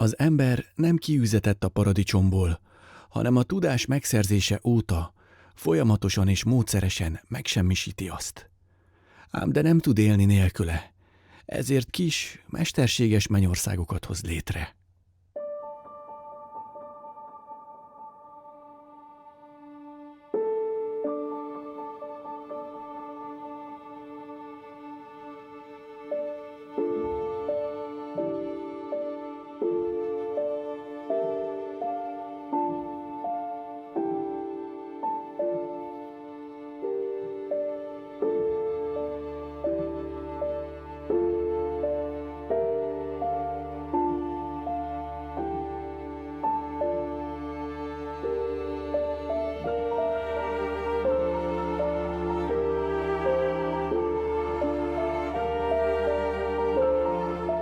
Az ember nem kiüzetett a paradicsomból, hanem a tudás megszerzése óta folyamatosan és módszeresen megsemmisíti azt. Ám de nem tud élni nélküle, ezért kis, mesterséges mennyországokat hoz létre.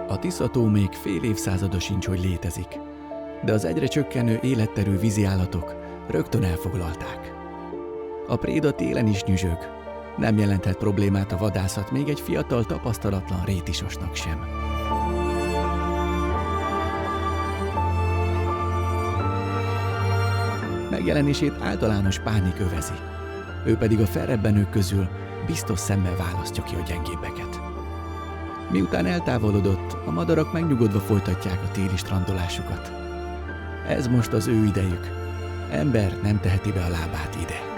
A Tisza-tó még fél évszázada sincs, hogy létezik, de az egyre csökkenő életterű víziállatok rögtön elfoglalták. A préda télen is nyüzsög, nem jelenthet problémát a vadászat még egy fiatal, tapasztalatlan rétisosnak sem. Megjelenését általános pánik övezi, ő pedig a felrebbenők közül biztos szemmel választja ki a gyengébbeket. Miután eltávolodott, a madarak megnyugodva folytatják a téli strandolásukat. Ez most az ő idejük. Ember nem teheti be a lábát ide.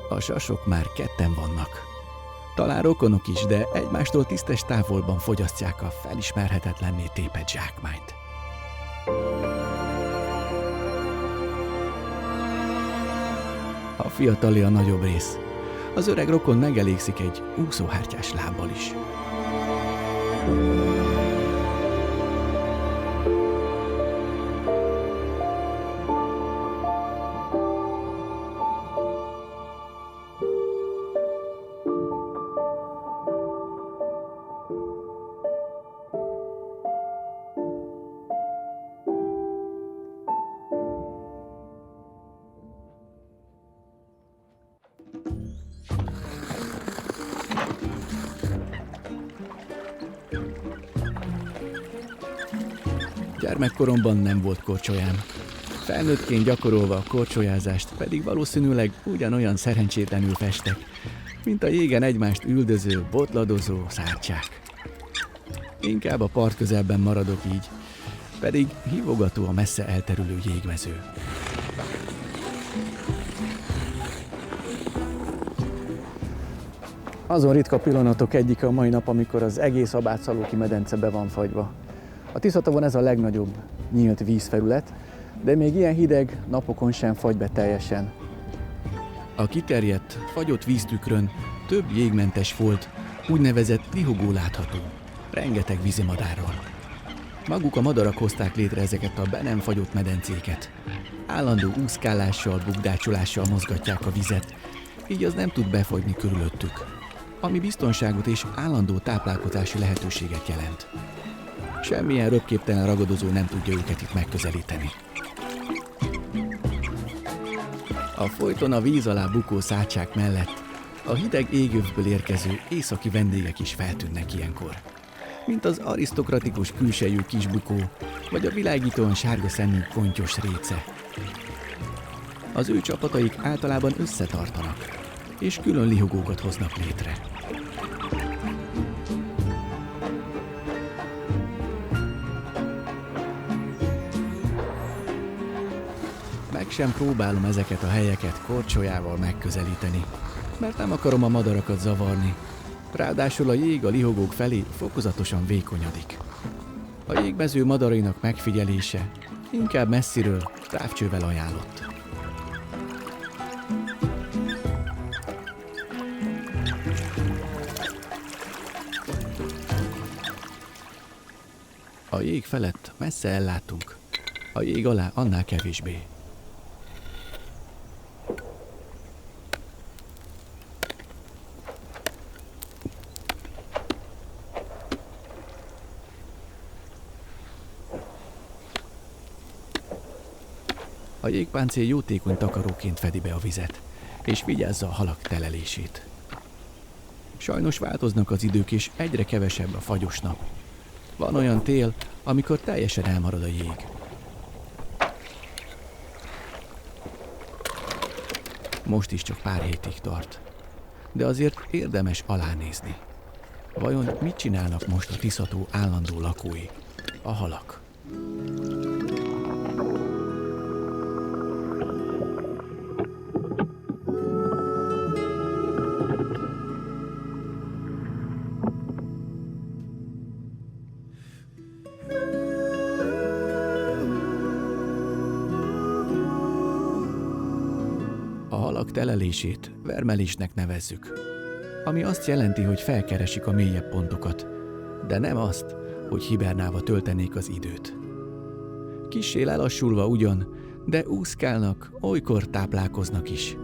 A sasok már ketten vannak. Talán rokonok is, de egymástól tisztes távolban fogyasztják a felismerhetetlenné tépett zsákmányt. A fiatalé a nagyobb rész. Az öreg rokon megelégszik egy úszóhártyás lábbal is. Gyermekkoromban nem volt korcsolyám. Felnőttként gyakorolva a korcsolyázást pedig valószínűleg ugyanolyan szerencsétlenül festek, mint a jégen egymást üldöző, botladozó szárcsák. Inkább a part közelben maradok így, pedig hívogató a messze elterülő jégmező. Azon ritka pillanatok egyike a mai nap, amikor az egész Abátszalóki medence be van fagyva. A Tisza-tavon ez a legnagyobb nyílt vízfelület, de még ilyen hideg napokon sem fagy be teljesen. A kiterjedt, fagyott víztükrön több jégmentes folt, úgynevezett lihogó látható, rengeteg vízimadárral. Maguk a madarak hozták létre ezeket a be nem fagyott medencéket. Állandó úszkálással, bukdácsolással mozgatják a vizet, így az nem tud befagyni körülöttük, ami biztonságot és állandó táplálkozási lehetőséget jelent. Semmilyen röpképtelen ragadozó nem tudja őket itt megközelíteni. A folyton a víz alá bukó szárcsák mellett a hideg égövből érkező északi vendégek is feltűnnek ilyenkor, mint az arisztokratikus külsejű kisbukó, vagy a világítóan sárga szemű pontyos réce. Az ő csapataik általában összetartanak, és külön lihogókat hoznak létre. Meg sem próbálom ezeket a helyeket korcsolyával megközelíteni, mert nem akarom a madarakat zavarni. Ráadásul a jég a lihogók felé fokozatosan vékonyadik. A jégmező madarainak megfigyelése inkább messziről távcsővel ajánlott. A jég felett messze ellátunk, a jég alá annál kevésbé. A jégpáncél jótékony takaróként fedi be a vizet, és vigyázza a halak telelését. Sajnos változnak az idők, és egyre kevesebb a fagyos nap. Van olyan tél, amikor teljesen elmarad a jég. Most is csak pár hétig tart, de azért érdemes alánézni. Vajon mit csinálnak most a Tisza-tó állandó lakói, a halak? A halak telelését vermelésnek nevezzük, ami azt jelenti, hogy felkeresik a mélyebb pontokat, de nem azt, hogy hibernálva töltenék az időt. Kissé lelassulva ugyan, de úszkálnak, olykor táplálkoznak is.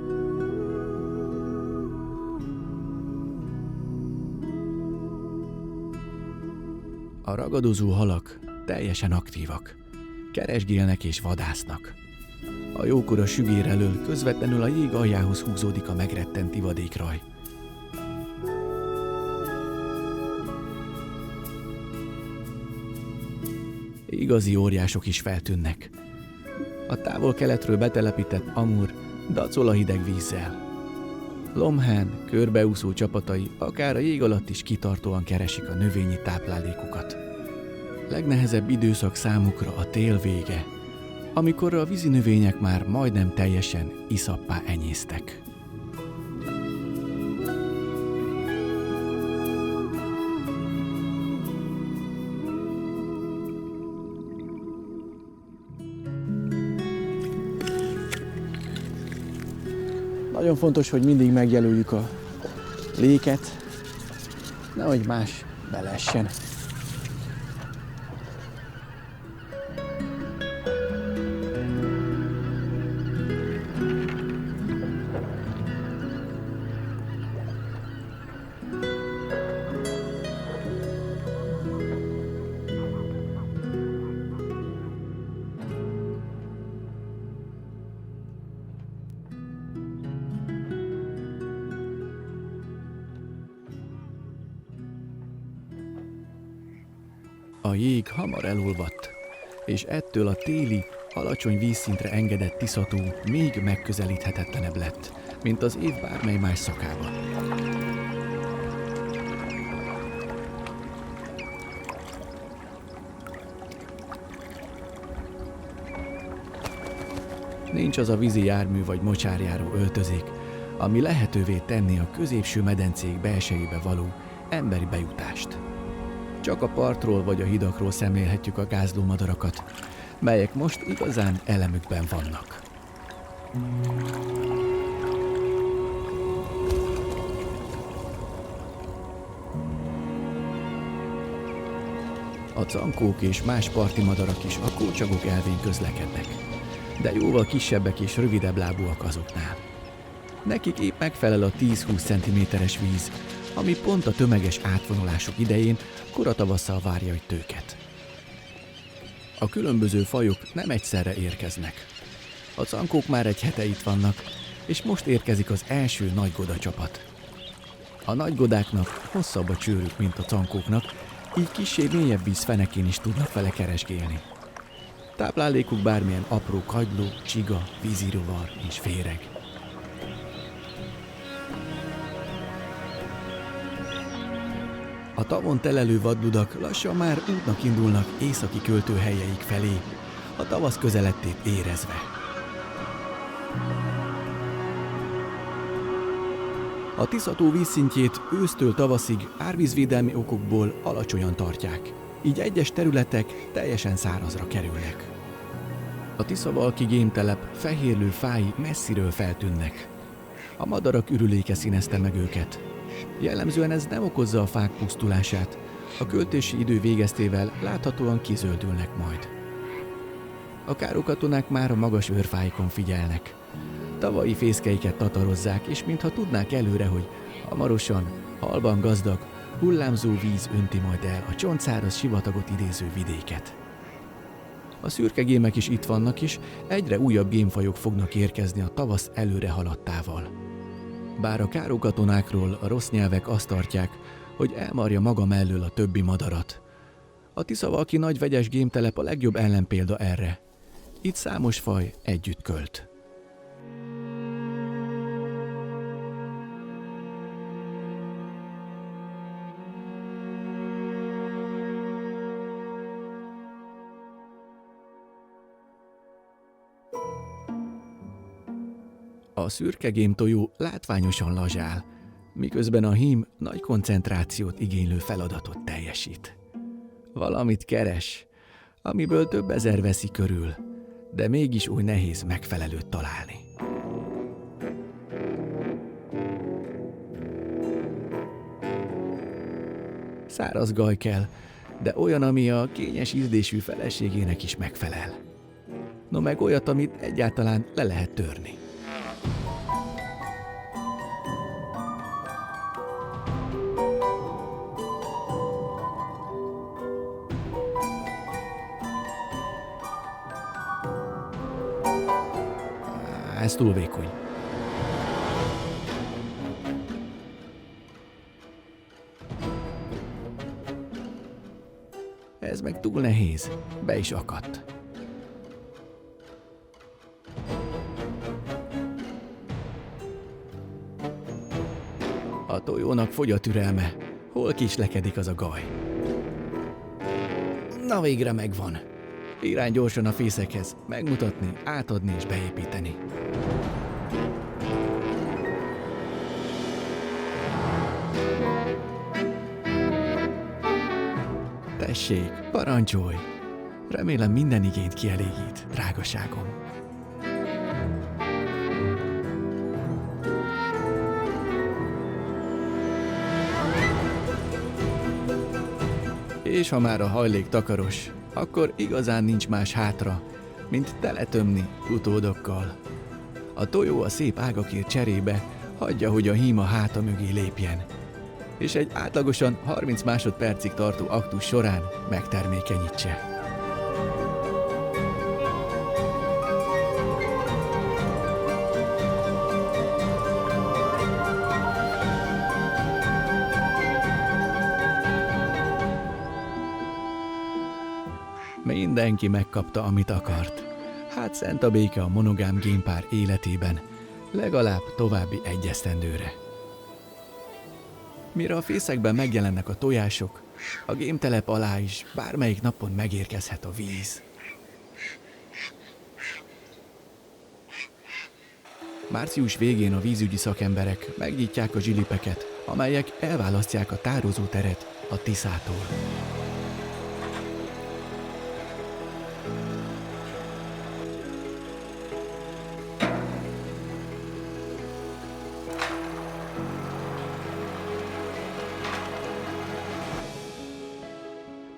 A ragadozó halak teljesen aktívak, keresgélnek és vadásznak. A jókora sügér elől közvetlenül a jég aljához húzódik a megrettent ivadékraj. Igazi óriások is feltűnnek. A távol-keletről betelepített Amur dacol a hideg vízzel. Lomhán körbeúszó csapatai akár a jég alatt is kitartóan keresik a növényi táplálékukat. Legnehezebb időszak számukra a tél vége, amikor a vízi növények már majdnem teljesen iszappá enyésztek. Nagyon fontos, hogy mindig megjelöljük a léket, nehogy más beleessen. A jég hamar elolvadt, és ettől a téli, alacsony vízszintre engedett Tisza-tó még megközelíthetetlenebb lett, mint az év bármely más szakában. Nincs az a vízi jármű vagy mocsárjáró öltözék, ami lehetővé tenni a középső medencék belsejébe való emberi bejutást. Csak a partról vagy a hidakról szemlélhetjük a gázló madarakat, melyek most igazán elemükben vannak. A cankók és más parti madarak is a kócsagok elvén közlekednek, de jóval kisebbek és rövidebb lábúak azoknál. Nekik épp megfelel a 10-20 cm-es víz, ami pont a tömeges átvonulások idején kora tavasszal várja egy tőket. A különböző fajok nem egyszerre érkeznek. A cankók már egy hete itt vannak, és most érkezik az első nagygoda csapat. A nagygodáknak hosszabb a csőrük, mint a cankóknak, így kissé mélyebb víz fenekén is tudnak vele keresgélni. Táplálékuk bármilyen apró kagyló, csiga, vízirovar és féreg. A tavon telelő vadludak lassan már útnak indulnak északi költőhelyeik felé, a tavasz közelettét érezve. A Tisza-tó vízszintjét ősztől tavaszig árvízvédelmi okokból alacsonyan tartják, így egyes területek teljesen szárazra kerülnek. A Tiszavalki gémtelep fehérlő fái messziről feltűnnek. A madarak ürüléke színezte meg őket. Jellemzően ez nem okozza a fák pusztulását, a költési idő végeztével láthatóan kizöldülnek majd. A károkatonák már a magas őrfáikon figyelnek. Tavalyi fészkeiket tatarozzák, és mintha tudnák előre, hogy hamarosan, halban gazdag, hullámzó víz önti majd el a csontszáraz sivatagot idéző vidéket. A szürke gémek is itt vannak is, egyre újabb gémfajok fognak érkezni a tavasz előre haladtával. Bár a károkatonákról a rossz nyelvek azt tartják, hogy elmarja maga mellől a többi madarat. A Tiszavalki nagy vegyes gémtelep a legjobb ellenpélda erre. Itt számos faj együtt költ. A szürke gémtojó látványosan lazsál, miközben a hím nagy koncentrációt igénylő feladatot teljesít. Valamit keres, amiből több ezer veszi körül, de mégis úgy nehéz megfelelőt találni. Száraz gaj kell, de olyan, ami a kényes ízlésű feleségének is megfelel. No meg olyat, amit egyáltalán le lehet törni. Ez túl vékony. Ez meg túl nehéz, be is akadt. A tojónak fogy a türelme, hol kislekedik az a gaj. Na végre megvan. Irány gyorsan a fészekhez, megmutatni, átadni és beépíteni. Tessék, parancsolj! Remélem minden igényt kielégít, drágaságom. És ha már a hajlék takaros, akkor igazán nincs más hátra, mint teletömni utódokkal. A tojó a szép ágakért cserébe hagyja, hogy a hím a háta mögé lépjen, és egy átlagosan 30 másodpercig tartó aktus során megtermékenyítse. Mindenki megkapta, amit akart. Hát szent a béke a monogám gémpár életében, legalább további egy esztendőre. Mire a fészekben megjelennek a tojások, a gémtelep alá is bármelyik napon megérkezhet a víz. Március végén a vízügyi szakemberek megnyitják a zsilipeket, amelyek elválasztják a tározóteret a Tiszától.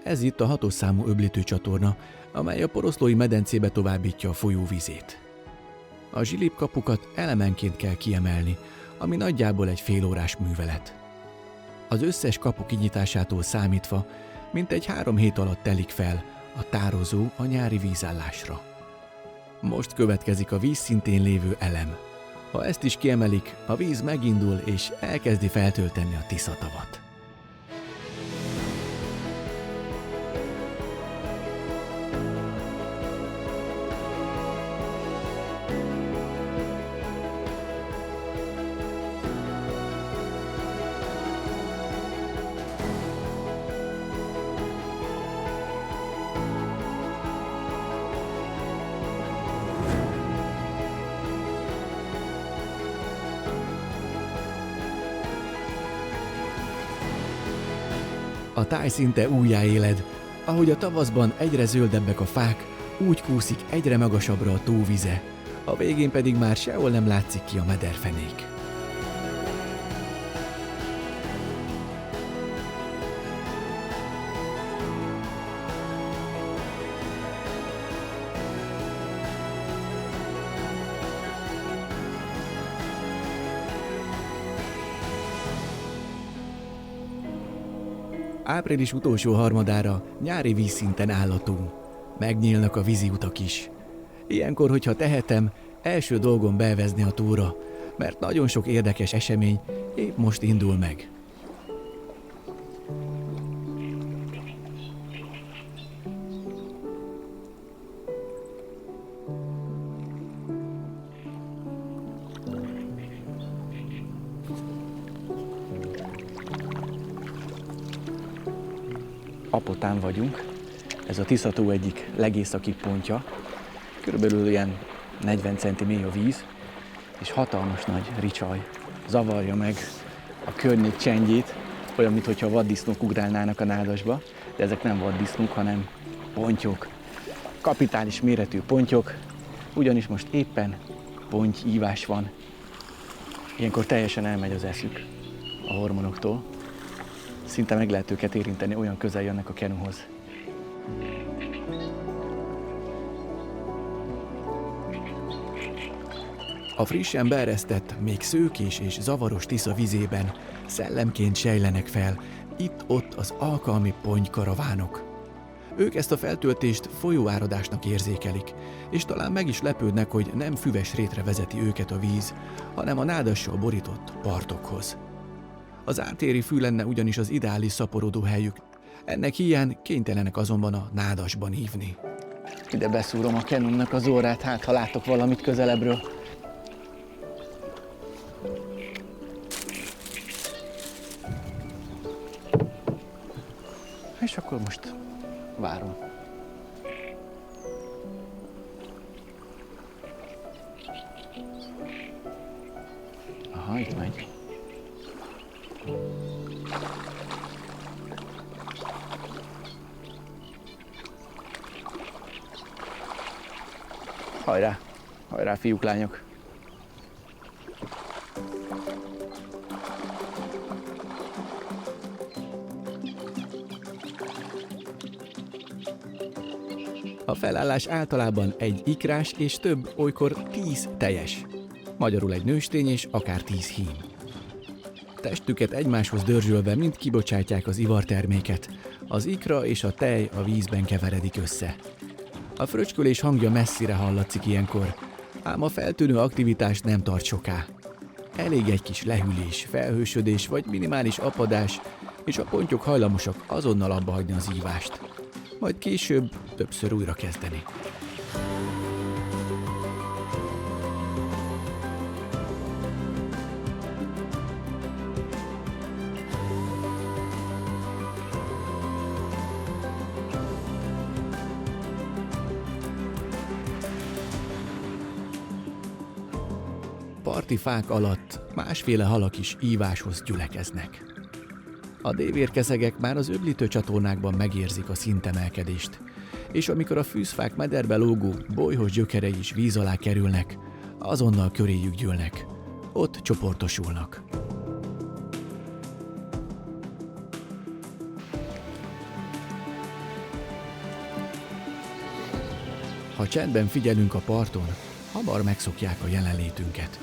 Ez itt a 6. számú öblítőcsatorna, amely a Poroszlói medencébe továbbítja a folyó vizét. A zsilipkapukat elemenként kell kiemelni, ami nagyjából egy félórás művelet. Az összes kapu kinyitásától számítva mintegy 3 hét alatt telik fel a tározó a nyári vízállásra. Most következik a vízszintén lévő elem. Ha ezt is kiemelik, a víz megindul és elkezdi feltölteni a Tiszatavat. A táj szinte újjáéled, ahogy a tavaszban egyre zöldebbek a fák, úgy kúszik egyre magasabbra a tó vize, a végén pedig már sehol nem látszik ki a mederfenék. Április utolsó harmadára nyári vízszinten áll a tó. Megnyílnak a víziutak is. Ilyenkor, hogyha tehetem, első dolgom bevezni a túra, mert nagyon sok érdekes esemény épp most indul meg. Apotán vagyunk, ez a Tisza-tó egyik legészakibb pontja. Körülbelül ilyen 40 centi mély a víz, és hatalmas nagy ricsaj zavarja meg a környék csendjét, olyan, mintha vaddisznók ugrálnának a nádasba, de ezek nem vaddisznók, hanem pontyok. Kapitális méretű pontyok, ugyanis most éppen pontyívás van. Ilyenkor teljesen elmegy az eszük a hormonoktól. Szinte meg lehet őket érinteni, olyan közel jönnek a kenuhoz. A frissen beeresztett, még szőkés és zavaros Tisza vizében szellemként sejlenek fel itt-ott az alkalmi pontykaravánok. Ők ezt a feltöltést folyóáradásnak érzékelik, és talán meg is lepődnek, hogy nem füves rétre vezeti őket a víz, hanem a nádassal borított partokhoz. Az ártéri fű lenne ugyanis az ideális szaporodó helyük, ennek híján kénytelenek azonban a nádasban ívni. Ide beszúrom a kenumnak az órát, hát ha látok valamit közelebbről. És akkor most várom. Aha, itt megy. Hajrá! Hajrá, fiúk, lányok! A felállás általában egy ikrás és több, olykor 10 tejes. Magyarul egy nőstény és akár 10 hím. Testüket egymáshoz dörzsölve mind kibocsátják az ivarterméket. Az ikra és a tej a vízben keveredik össze. A fröcskölés hangja messzire hallatszik ilyenkor, ám a feltűnő aktivitás nem tart soká. Elég egy kis lehűlés, felhősödés vagy minimális apadás, és a pontyok hajlamosak azonnal abbahagyni az ívást. Majd később többször újra kezdeni. Parti fák alatt másféle halak is íváshoz gyülekeznek. A dévérkeszegek már az öblítő csatornákban megérzik a szintemelkedést, és amikor a fűzfák mederbe lógó, bolyhos gyökerei is víz alá kerülnek, azonnal köréjük gyűlnek. Ott csoportosulnak. Ha csendben figyelünk a parton, hamar megszokják a jelenlétünket.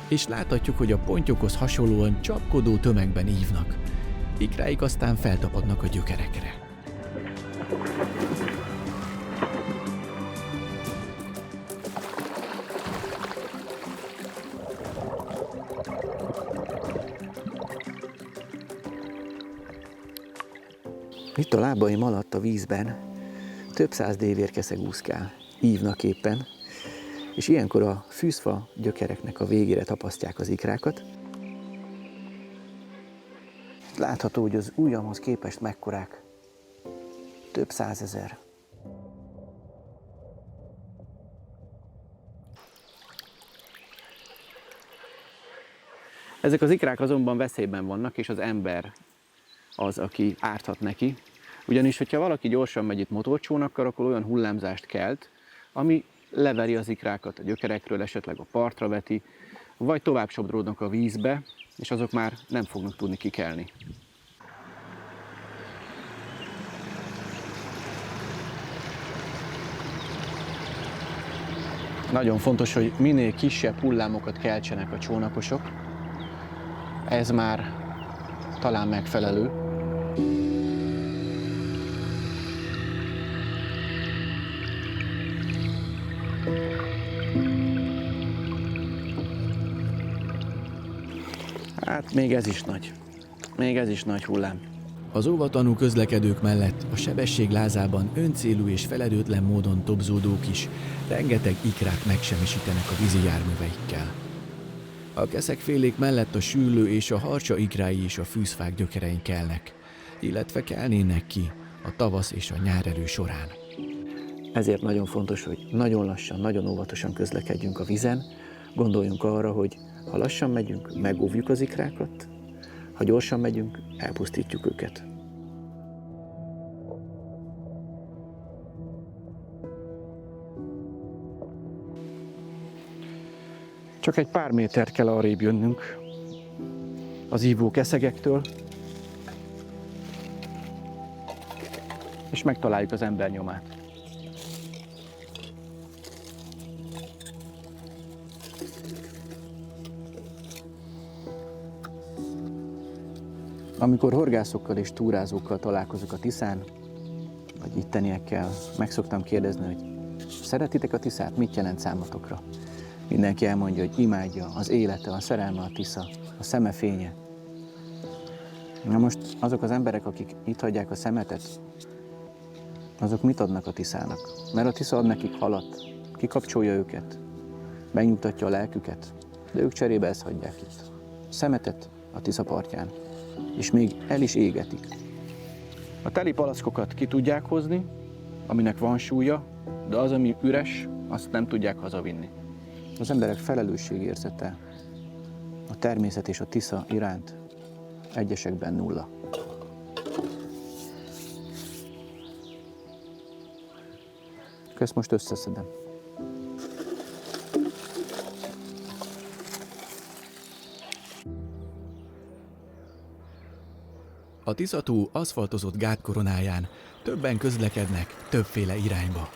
És láthatjuk, hogy a pontyokhoz hasonlóan csapkodó tömegben ívnak. Ikráik aztán feltapadnak a gyökerekre. Itt a lábaim alatt a vízben több száz dévérkeszeg úszkál, ívnak éppen, és ilyenkor a fűzfa gyökereknek a végére tapasztják az ikrákat. Látható, hogy az ujjamhoz képest mekkorák. Több százezer. Ezek az ikrák azonban veszélyben vannak, és az ember az, aki árthat neki. Ugyanis, hogyha valaki gyorsan megy itt motorcsónakkal, akkor olyan hullámzást kelt, ami leveri az ikrákat a gyökerekről, esetleg a partra veti, vagy tovább sodródnak a vízbe, és azok már nem fognak tudni kikelni. Nagyon fontos, hogy minél kisebb hullámokat keltsenek a csónakosok. Ez már talán megfelelő. Hát még ez is nagy. Még ez is nagy hullám. Az óvatanú közlekedők mellett a sebesség lázában öncélú és felelőtlen módon tobzódók is rengeteg ikrát megsemmisítenek a vízi járműveikkel. A keszekfélék mellett a süllő és a harcsa ikrái is a fűzfák gyökerein kelnek, illetve kelnének ki a tavasz és a nyárerő során. Ezért nagyon fontos, hogy nagyon lassan, nagyon óvatosan közlekedjünk a vízen. Gondoljunk arra, hogy ha lassan megyünk, megóvjuk az ikrákat, ha gyorsan megyünk, elpusztítjuk őket. Csak egy pár métert kell arrébb jönnünk az ívó keszegektől, és megtaláljuk az ember nyomát. Amikor horgászokkal és túrázókkal találkozok a Tiszán, vagy itteniekkel, meg szoktam kérdezni, hogy szeretitek a Tiszát, mit jelent számotokra? Mindenki elmondja, hogy imádja, az élete, a szerelme a Tisza, a szeme fénye. Na most azok az emberek, akik itt hagyják a szemetet, azok mit adnak a Tiszának? Mert a Tisza ad nekik halat, kikapcsolja őket, megnyugtatja a lelküket, de ők cserébe ezt hagyják itt. Szemetet a Tisza partján, és még el is égetik. A teli palackokat ki tudják hozni, aminek van súlya, de az, ami üres, azt nem tudják hazavinni. Az emberek felelősségérzete a természet és a Tisza iránt egyesekben nulla. Ezt most összeszedem. A Tisza-tó aszfaltozott gátkoronáján többen közlekednek többféle irányba.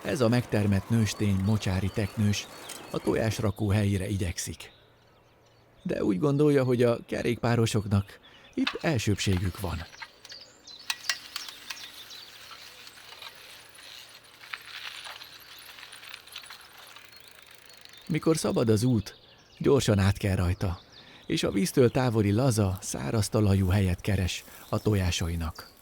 Ez a megtermett nőstény mocsári teknős a tojásrakó helyére igyekszik. De úgy gondolja, hogy a kerékpárosoknak itt elsőbbségük van. Mikor szabad az út, gyorsan át kell rajta, és a víztől távoli laza, száraz talajú helyet keres a tojásainak.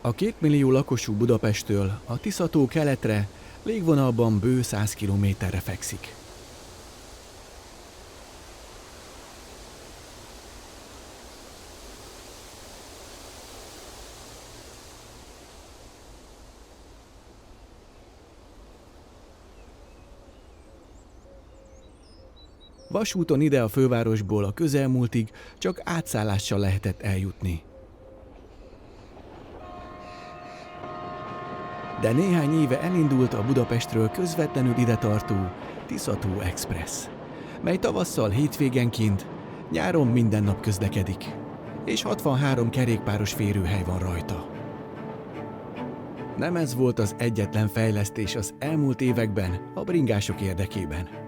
A 2 millió lakosú Budapesttől a Tisza-tó keletre légvonalban bő 100 kilométerre fekszik. Vasúton ide a fővárosból a közelmúltig csak átszállással lehetett eljutni. De néhány éve elindult a Budapestről közvetlenül ide tartó Tisza-tó Express, mely tavasszal hétvégenként, nyáron minden nap közlekedik, és 63 kerékpáros férőhely van rajta. Nem ez volt az egyetlen fejlesztés az elmúlt években a bringások érdekében.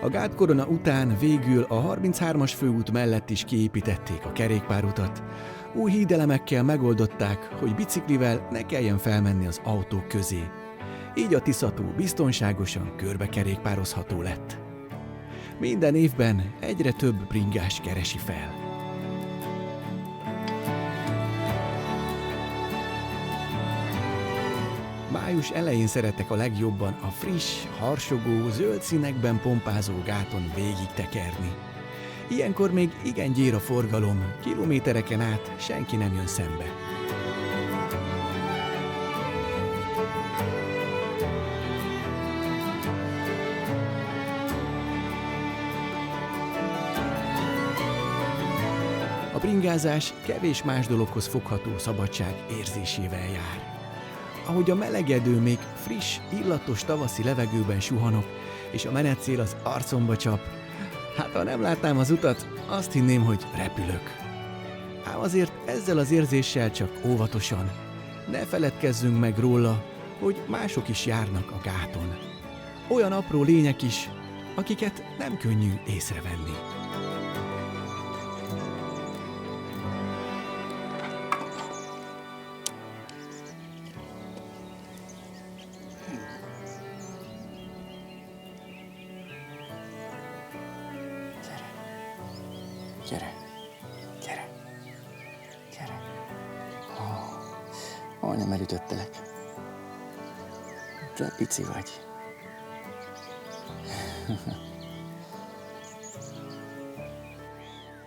A gátkorona után végül a 33-as főút mellett is kiépítették a kerékpárutat. Új hídelemekkel megoldották, hogy biciklivel ne kelljen felmenni az autók közé. Így a Tisza-tó biztonságosan körbekerékpározható lett. Minden évben egyre több bringás keresi fel. Május elején szeretek a legjobban a friss, harsogó, zöld színekben pompázó gáton végig tekerni. Ilyenkor még igen gyér a forgalom, kilométereken át senki nem jön szembe. A bringázás kevés más dologhoz fogható szabadság érzésével jár. Ahogy a melegedő, még friss, illatos tavaszi levegőben suhanok, és a menetszél az arcomba csap, hát ha nem látnám az utat, azt hinném, hogy repülök. Ám azért ezzel az érzéssel csak óvatosan. Ne feledkezzünk meg róla, hogy mások is járnak a gáton. Olyan apró lények is, akiket nem könnyű észrevenni. Gyere, gyere, gyere. Majdnem elütöttelek. Te pici vagy.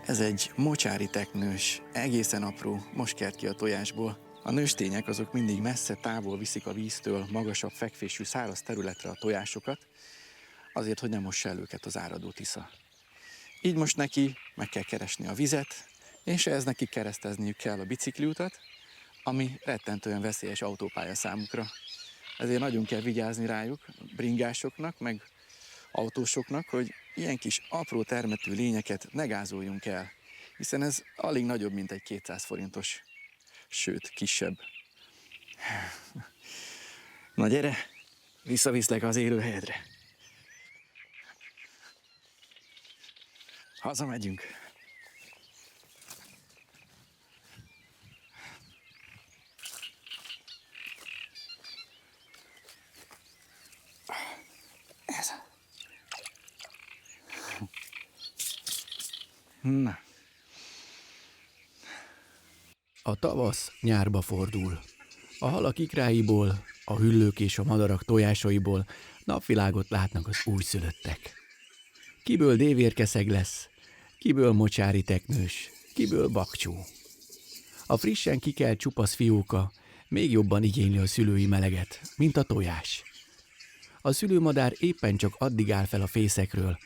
Ez egy mocsári teknős, egészen apró, most kelt ki a tojásból. A nőstények azok mindig messze távol viszik a víztől magasabb fekvésű száraz területre a tojásokat, azért, hogy nem mossa el őket az áradó Tisza. Így most neki meg kell keresni a vizet, és ehhez neki keresztezniük kell a bicikliutat, ami rettentően veszélyes autópálya számukra. Ezért nagyon kell vigyázni rájuk, bringásoknak, meg autósoknak, hogy ilyen kis apró termetű lényeket ne gázoljunk el, hiszen ez alig nagyobb, mint egy 200 forintos, sőt, kisebb. Na gyere, visszaviszlek az élőhelyedre. Hazamegyünk. Ez. Na. A tavasz nyárba fordul. A halak ikráiból, a hüllők és a madarak tojásaiból napvilágot látnak az újszülöttek. Kiből dévérkeszeg lesz, kiből mocsári teknős, kiből bakcsó. A frissen kikelt csupasz fióka még jobban igényli a szülői meleget, mint a tojás. A szülőmadár éppen csak addig áll fel a fészekről,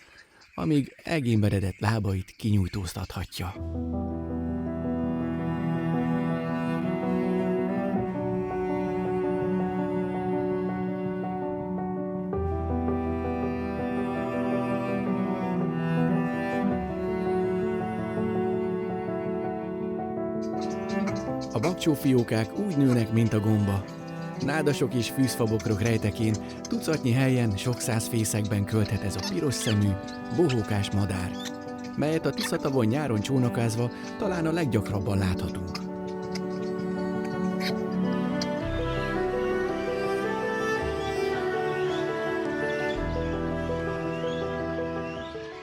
amíg egénberedett lábait kinyújtóztathatja. A bakcsófiókák úgy nőnek, mint a gomba. Nádasok és fűzfabokrok rejtekén tucatnyi helyen, sok száz fészekben költhet ez a piros szemű, bohókás madár, melyet a Tiszatavon nyáron csónakázva talán a leggyakrabban láthatunk.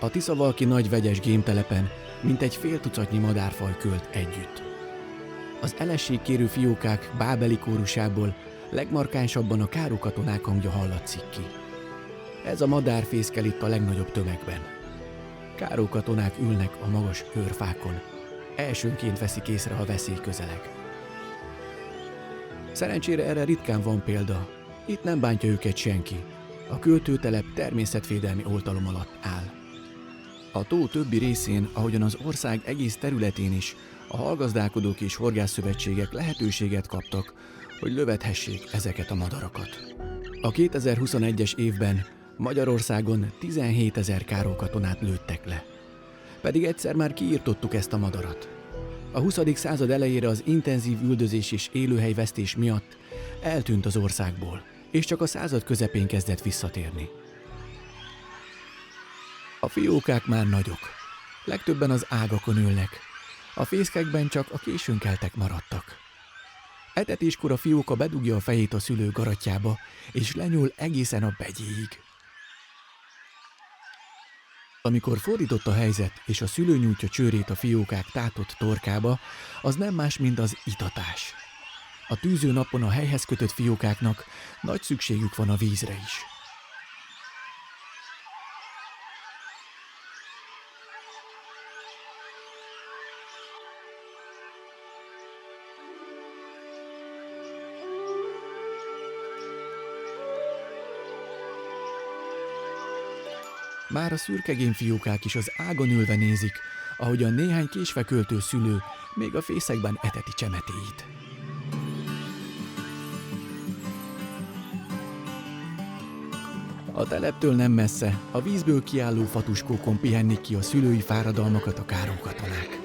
A Tiszavalki nagy vegyes gémtelepen mintegy fél tucatnyi madárfaj költ együtt. Az elességkérő fiókák bábeli kórusából legmarkánsabban a károkatonák hangja hallatszik ki. Ez a madár fészkel itt a legnagyobb tömegben. Károkatonák ülnek a magas őrfákon. Elsőnként veszik észre, ha veszély közeleg. Szerencsére erre ritkán van példa. Itt nem bántja őket senki. A költőtelep természetvédelmi oltalom alatt áll. A tó többi részén, ahogyan az ország egész területén is, a hallgazdálkodók és horgászszövetségek lehetőséget kaptak, hogy lövethessék ezeket a madarakat. A 2021-es évben Magyarországon 17 000 károkatonát lőttek le. Pedig egyszer már kiirtottuk ezt a madarat. A 20. század elejére az intenzív üldözés és élőhelyvesztés miatt eltűnt az országból, és csak a század közepén kezdett visszatérni. A fiókák már nagyok. Legtöbben az ágakon ülnek. A fészkekben csak a későn keltek maradtak. Etetéskor a fióka bedugja a fejét a szülő garatjába, és lenyúl egészen a begyéig. Amikor fordított a helyzet, és a szülő nyújtja csőrét a fiókák tátott torkába, az nem más, mint az itatás. A tűző napon a helyhez kötött fiókáknak nagy szükségük van a vízre is. Már a szürkegén fiókák is az ágon ülve nézik, ahogyan néhány késve költő szülő még a fészekben eteti csemetéit. A teleptől nem messze, a vízből kiálló fatuskókon pihennik ki a szülői fáradalmakat a károkatonák.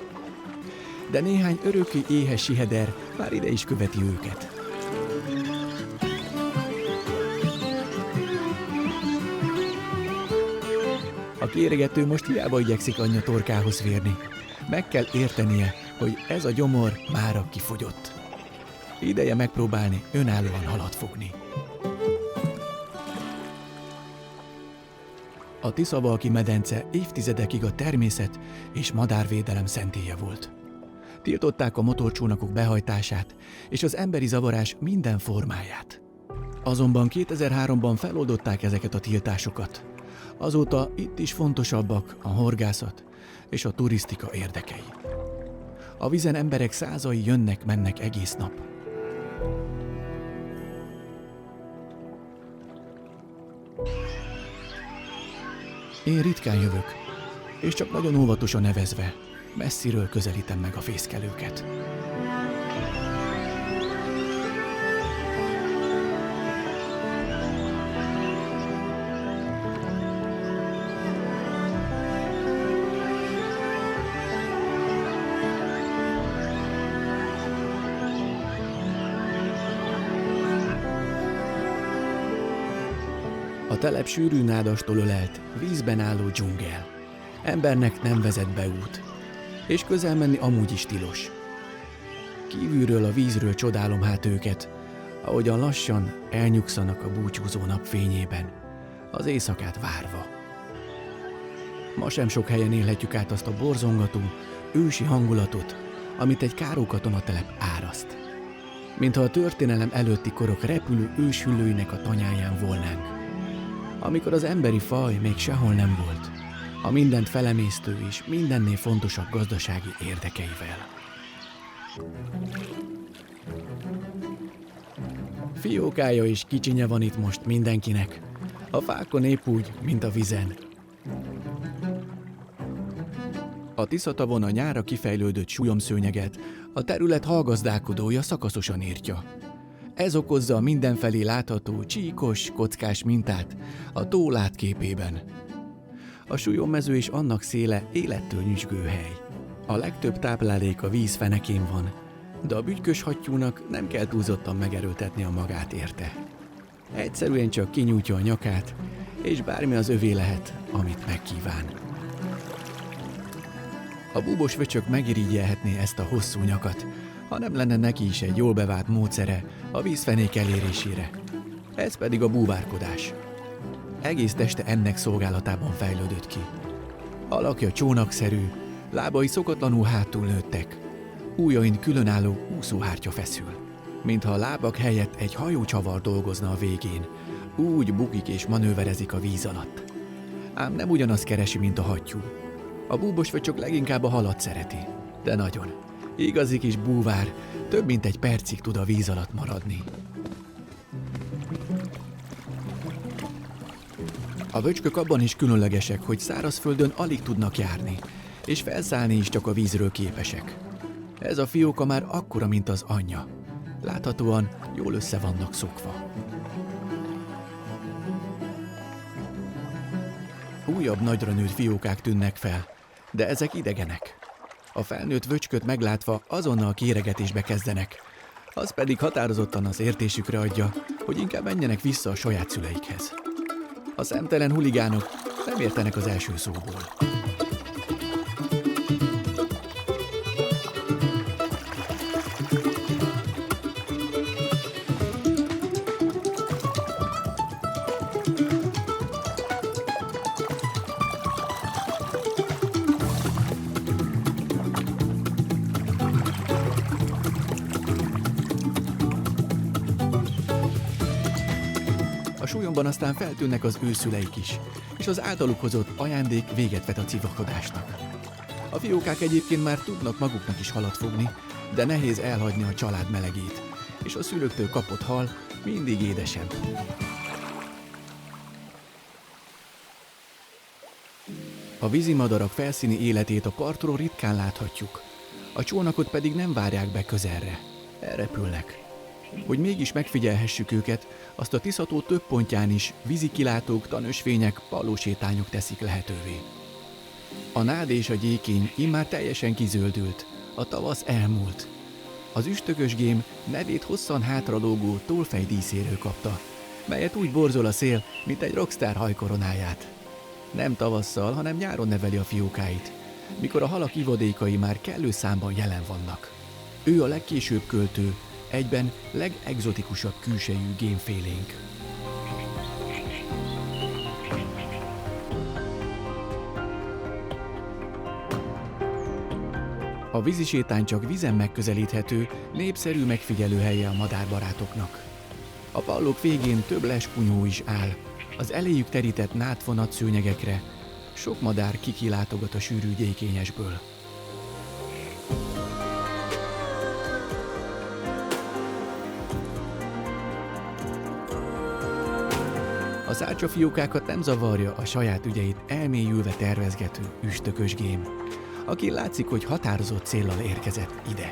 de néhány örökké éhes siheder már ide is követi őket. A kéregető most hiába igyekszik anyja torkához férni. Meg kell értenie, hogy ez a gyomor mára kifogyott. Ideje megpróbálni önállóan halat fogni. A Tiszavalki medence évtizedekig a természet és madárvédelem szentélye volt. Tiltották a motorcsónakok behajtását és az emberi zavarás minden formáját. Azonban 2003-ban feloldották ezeket a tiltásokat. Azóta itt is fontosabbak a horgászat és a turisztika érdekei. A vizen emberek százai jönnek-mennek egész nap. Én ritkán jövök, és csak nagyon óvatosan nevezve, messziről közelítem meg a fészkelőket. A telep sűrű nádastól ölelt, vízben álló dzsungel. Embernek nem vezet be út, és közel menni amúgy is tilos. Kívülről a vízről csodálom hát őket, ahogyan lassan elnyugszanak a búcsúzó napfényében, az éjszakát várva. Ma sem sok helyen élhetjük át azt a borzongató, ősi hangulatot, amit egy kárókatonatelep áraszt. Mintha a történelem előtti korok repülő őshüllőinek a tanyáján volnánk. Amikor az emberi faj még sehol nem volt, a mindent felemésztő és mindennél fontosabb gazdasági érdekeivel. Fiókája és kicsinye van itt most mindenkinek, a fákon épp úgy, mint a vizen. A Tiszatavon a nyára kifejlődött súlyomszőnyeget a terület hallgazdálkodója szakaszosan írtja. Ez okozza a mindenfelé látható csíkos, kockás mintát a tó látképében. A súlyommező és annak széle élettől nyüzsgő hely. A legtöbb táplálék a víz fenekén van, de a bütykös hattyúnak nem kell túlzottan megerőltetni a magát érte. Egyszerűen csak kinyújtja a nyakát, és bármi az övé lehet, amit megkíván. A búbos vöcsök megirigyelhetné ezt a hosszú nyakat, ha nem lenne neki is egy jól bevált módszere a vízfenék elérésére. Ez pedig a búvárkodás. Egész teste ennek szolgálatában fejlődött ki. Alakja csónakszerű, lábai szokatlanul hátul nőttek. Ujjain különálló úszóhártya feszül. Mintha a lábak helyett egy hajócsavar dolgozna a végén, úgy bukik és manőverezik a víz alatt. Ám nem ugyanazt keresi, mint a hattyú. A búbosvöcsök leginkább a halat szereti, de nagyon. Igazi kis búvár, több mint egy percig tud a víz alatt maradni. A vöcskök abban is különlegesek, hogy szárazföldön alig tudnak járni, és felszállni is csak a vízről képesek. Ez a fióka már akkora, mint az anyja. Láthatóan jól össze vannak szokva. Újabb nagyra nőtt fiókák tűnnek fel, de ezek idegenek. A felnőtt vöcsköt meglátva azonnal kéregetésbe kezdenek, az pedig határozottan az értésükre adja, hogy inkább menjenek vissza a saját szüleikhez. A szemtelen huligánok nem értenek az első szóból. A súlyomban aztán feltűnnek az őszüleik is, és az általuk hozott ajándék véget vet a civakodásnak. A fiókák egyébként már tudnak maguknak is halat fogni, de nehéz elhagyni a család melegét, és a szülőktől kapott hal mindig édesebb. A vízimadarak felszíni életét a partról ritkán láthatjuk, a csónakot pedig nem várják be közelre, elrepülnek. Hogy mégis megfigyelhessük őket, azt a Tisza-tó több pontján is vízikilátók, tanösvények, pallósétányok teszik lehetővé. A nád és a gyékény immár teljesen kizöldült, A tavasz elmúlt. Az üstökös gém nevét hosszan hátralógó tollfejdíszéről kapta, melyet úgy borzol a szél, mint egy rockstar hajkoronáját. Nem tavasszal, hanem nyáron neveli a fiókáit, mikor a halak ivadékai már kellő számban jelen vannak. Ő a legkésőbb költő, egyben legegzotikusabb külsejű gémfélénk. A vízisétány csak vízen megközelíthető, népszerű megfigyelőhelye a madárbarátoknak. A pallók végén több leskunyhó is áll, az eléjük terített nátfonat szőnyegekre sok madár kikilátogat a sűrű gyékényesből. A szárcsafiókákat nem zavarja a saját ügyeit elmélyülve tervezgető üstökös gém, aki látszik, hogy határozott céllal érkezett ide.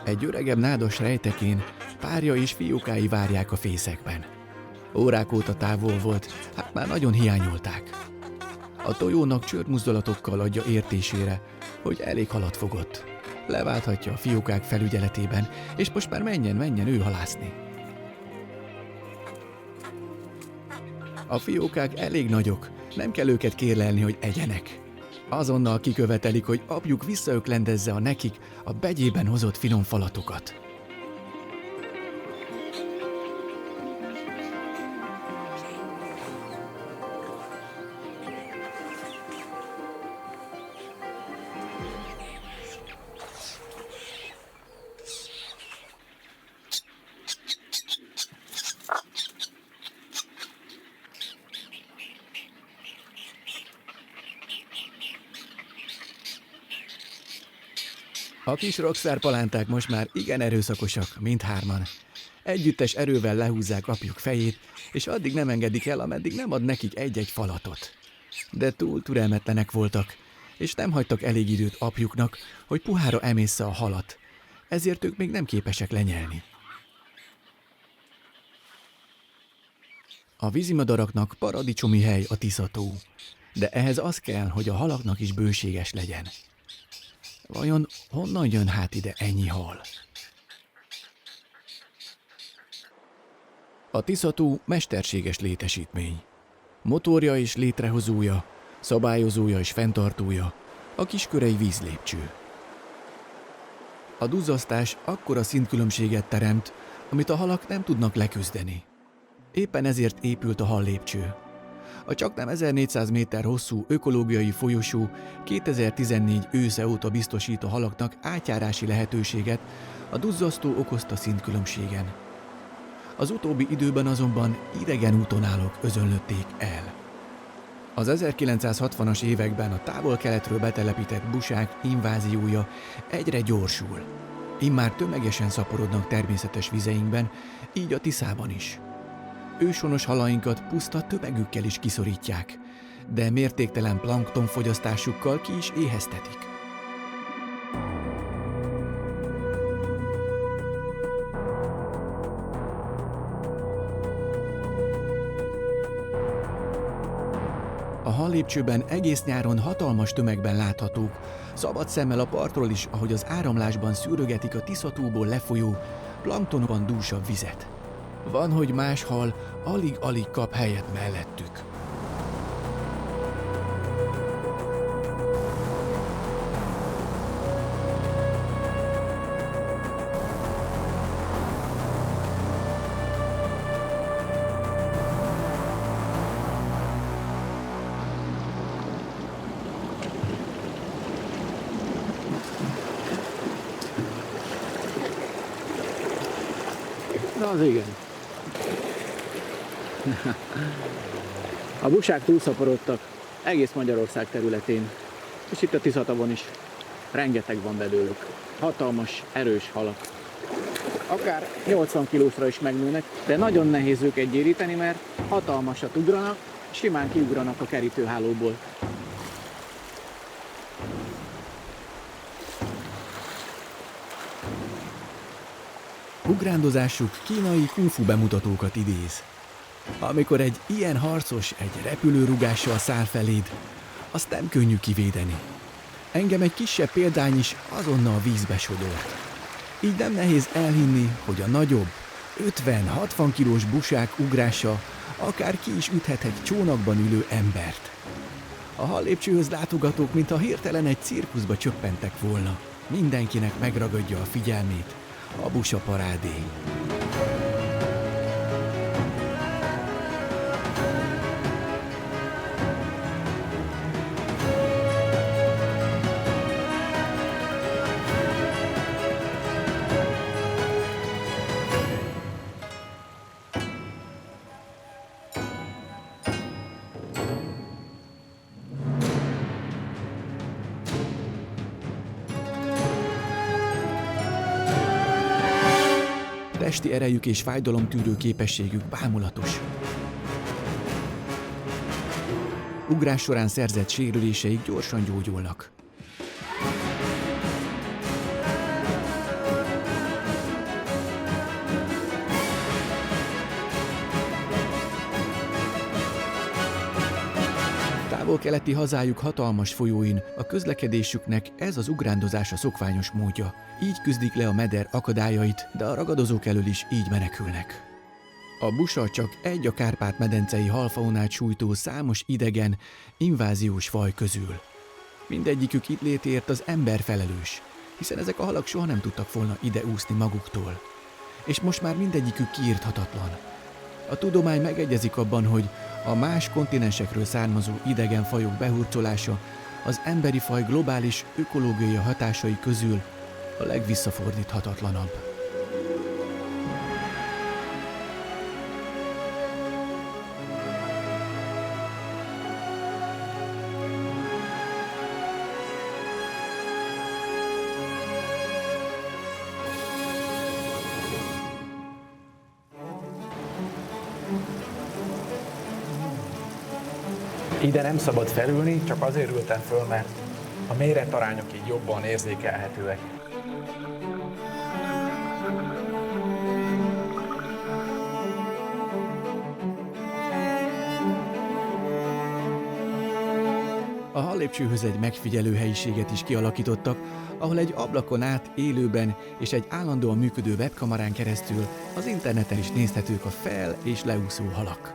Egy öregebb nádas rejtekén párja és fiókái várják a fészekben. Órák óta távol volt, hát már nagyon hiányolták. A tojónak csörtmuzdulatokkal adja értésére, hogy elég halat fogott. Leválthatja a fiókák felügyeletében, és most már menjen ő halászni. A fiókák elég nagyok, nem kell őket kérlelni, hogy egyenek. Azonnal kikövetelik, hogy apjuk visszaöklendezze a nekik a begyében hozott finom falatokat. A kis rockstar palánták most már igen erőszakosak, mindhárman. Együttes erővel lehúzzák apjuk fejét, és addig nem engedik el, ameddig nem ad nekik egy-egy falatot. De túl türelmetlenek voltak, és nem hagytak elég időt apjuknak, hogy puhára emészze a halat, ezért ők még nem képesek lenyelni. A vízimadaraknak paradicsomi hely a Tisza-tó, de ehhez az kell, hogy a halaknak is bőséges legyen. Vajon honnan jön hát ide ennyi hal? A Tisza-tó mesterséges létesítmény. Motorja és létrehozója, szabályozója és fenntartója a Kiskörei vízlépcső. A duzzasztás akkora szintkülönbséget teremt, amit a halak nem tudnak leküzdeni. Éppen ezért épült a hallépcső. A csaknem 1400 méter hosszú ökológiai folyosó 2014 ősze óta biztosít a halaknak átjárási lehetőséget a duzzasztó okozta szintkülönbségen. Az utóbbi időben azonban idegen úton állók özönlötték el. Az 1960-as években a távol-keletről betelepített busák inváziója egyre gyorsul. Immár tömegesen szaporodnak természetes vizeinkben, így a Tiszában is. Őshonos halainkat puszta tömegükkel is kiszorítják, de mértéktelen planktonfogyasztásukkal ki is éheztetik. A hallépcsőben egész nyáron hatalmas tömegben láthatók, szabad szemmel a partról is, ahogy az áramlásban szűrögetik a Tisza-tóból lefolyó, planktonban dúsabb vizet. Van, hogy más hal alig-alig kap helyet mellettük. Na az igen. A busák túlszaporodtak egész Magyarország területén, és itt a Tisza-tavon is. Rengeteg van belőlük. Hatalmas, erős halak. Akár 80 kilósra is megnőnek, de nagyon nehéz őket gyéríteni, mert hatalmasat ugranak, simán kiugranak a kerítőhálóból. Ugrándozásuk kínai kungfu bemutatókat idéz. Amikor egy ilyen harcos egy repülőrugással száll feléd, azt nem könnyű kivédeni. Engem egy kisebb példány is azonnal vízbe sodort. Így nem nehéz elhinni, hogy a nagyobb, 50-60 kilós busák ugrása akár ki is üthet egy csónakban ülő embert. A hallépcsőhöz látogatók, mintha hirtelen egy cirkuszba csöppentek volna. Mindenkinek megragadja a figyelmét a busa parádé. Testi erejük és fájdalomtűrő képességük bámulatos. Ugrás során szerzett sérüléseik gyorsan gyógyulnak. Távol-keleti hazájuk hatalmas folyóin a közlekedésüknek ez az ugrándozás a szokványos módja. Így küzdik le a meder akadályait, de a ragadozók elől is így menekülnek. A busa csak egy a Kárpát-medencei halfaunát sújtó számos idegen, inváziós faj közül. Mindegyikük itt létért az ember felelős, hiszen ezek a halak soha nem tudtak volna ide úszni maguktól. És most már mindegyikük kiírthatatlan. A tudomány megegyezik abban, hogy a más kontinensekről származó idegen fajok behurcolása az emberi faj globális ökológiai hatásai közül a legvisszafordíthatatlanabb. Ide nem szabad felülni, csak azért ültem föl, mert a méretarányok így jobban érzékelhetőek. A hallépcsőhöz egy megfigyelő helyiséget is kialakítottak, ahol egy ablakon át élőben és egy állandóan működő webkamerán keresztül az interneten is nézhetők a fel- és leúszó halak.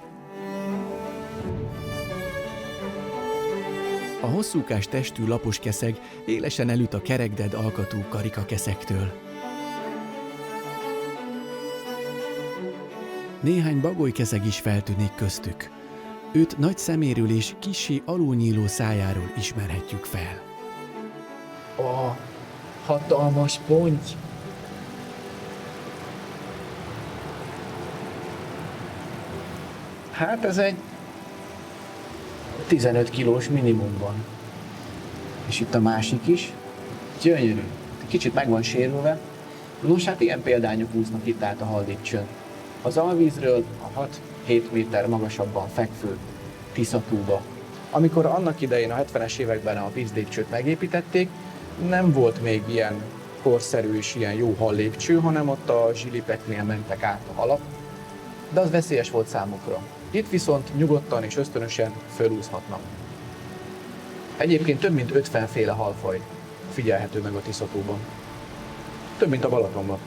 A hosszúkás testű lapos keszeg élesen elüt a kerekded alkatú karikakeszektől. Néhány bagolykeszeg is feltűnik köztük. Őt nagy szeméről és kissé alulnyíló szájáról ismerhetjük fel. A hatalmas ponty! Hát ez egy 15 kilós minimum van. És itt a másik is. Gyönyörű. Kicsit meg van sérülve. Nos, hát ilyen példányok úsznak itt át a hallépcsőn. Az alvízről a 6-7 méter magasabban fekvő Tisza-tóba. Amikor annak idején a 70-es években a vízlépcsőt megépítették, nem volt még ilyen korszerű és ilyen jó hallépcső, hanem ott a zsilipeknél mentek át a halak, de az veszélyes volt számukra. Itt viszont nyugodtan és ösztönösen fölúszhatnak. Egyébként több mint 50 féle halfaj figyelhető meg a Tisza-tóban. Több, mint a Balatonban.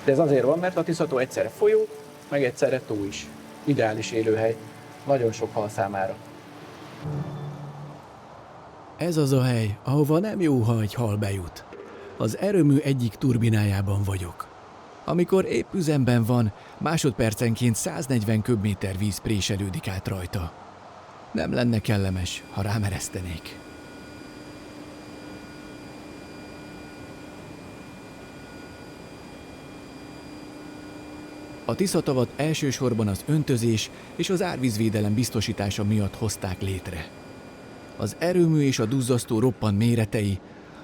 De ez azért van, mert a Tisza-tó egyszerre folyó, meg egyszerre tó is. Ideális élőhely nagyon sok hal számára. Ez az a hely, ahova nem jó, ha egy hal bejut. Az erőmű egyik turbinájában vagyok. Amikor épp üzemben van, másodpercenként 140 köbméter víz préselődik át rajta. Nem lenne kellemes, ha rámeresztenék. A Tisza-tavat elsősorban az öntözés és az árvízvédelem biztosítása miatt hozták létre. Az erőmű és a duzzasztó roppant méretei,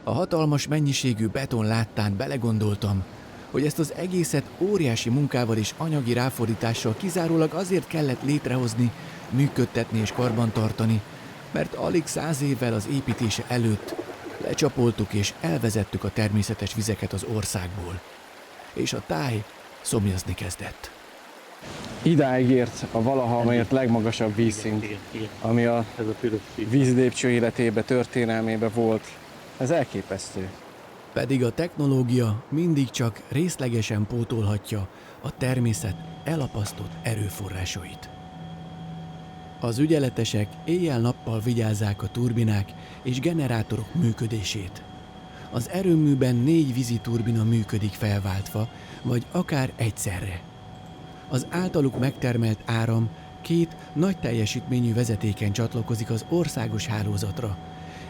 a hatalmas mennyiségű beton láttán belegondoltam, hogy ezt az egészet óriási munkával és anyagi ráfordítással kizárólag azért kellett létrehozni, működtetni és karbantartani, mert alig 100 évvel az építése előtt lecsapoltuk és elvezettük a természetes vizeket az országból, és a táj szomjazni kezdett. Idáig ért a valaha mért legmagasabb vízszint, Igen. ami a Ez a piros víz. vízlépcső életébe, történelmébe volt. Ez elképesztő. Pedig a technológia mindig csak részlegesen pótolhatja a természet elapasztott erőforrásait. Az ügyeletesek éjjel-nappal vigyázzák a turbinák és generátorok működését. Az erőműben 4 vízi turbina működik felváltva, vagy akár egyszerre. Az általuk megtermelt áram 2 nagy teljesítményű vezetéken csatlakozik az országos hálózatra,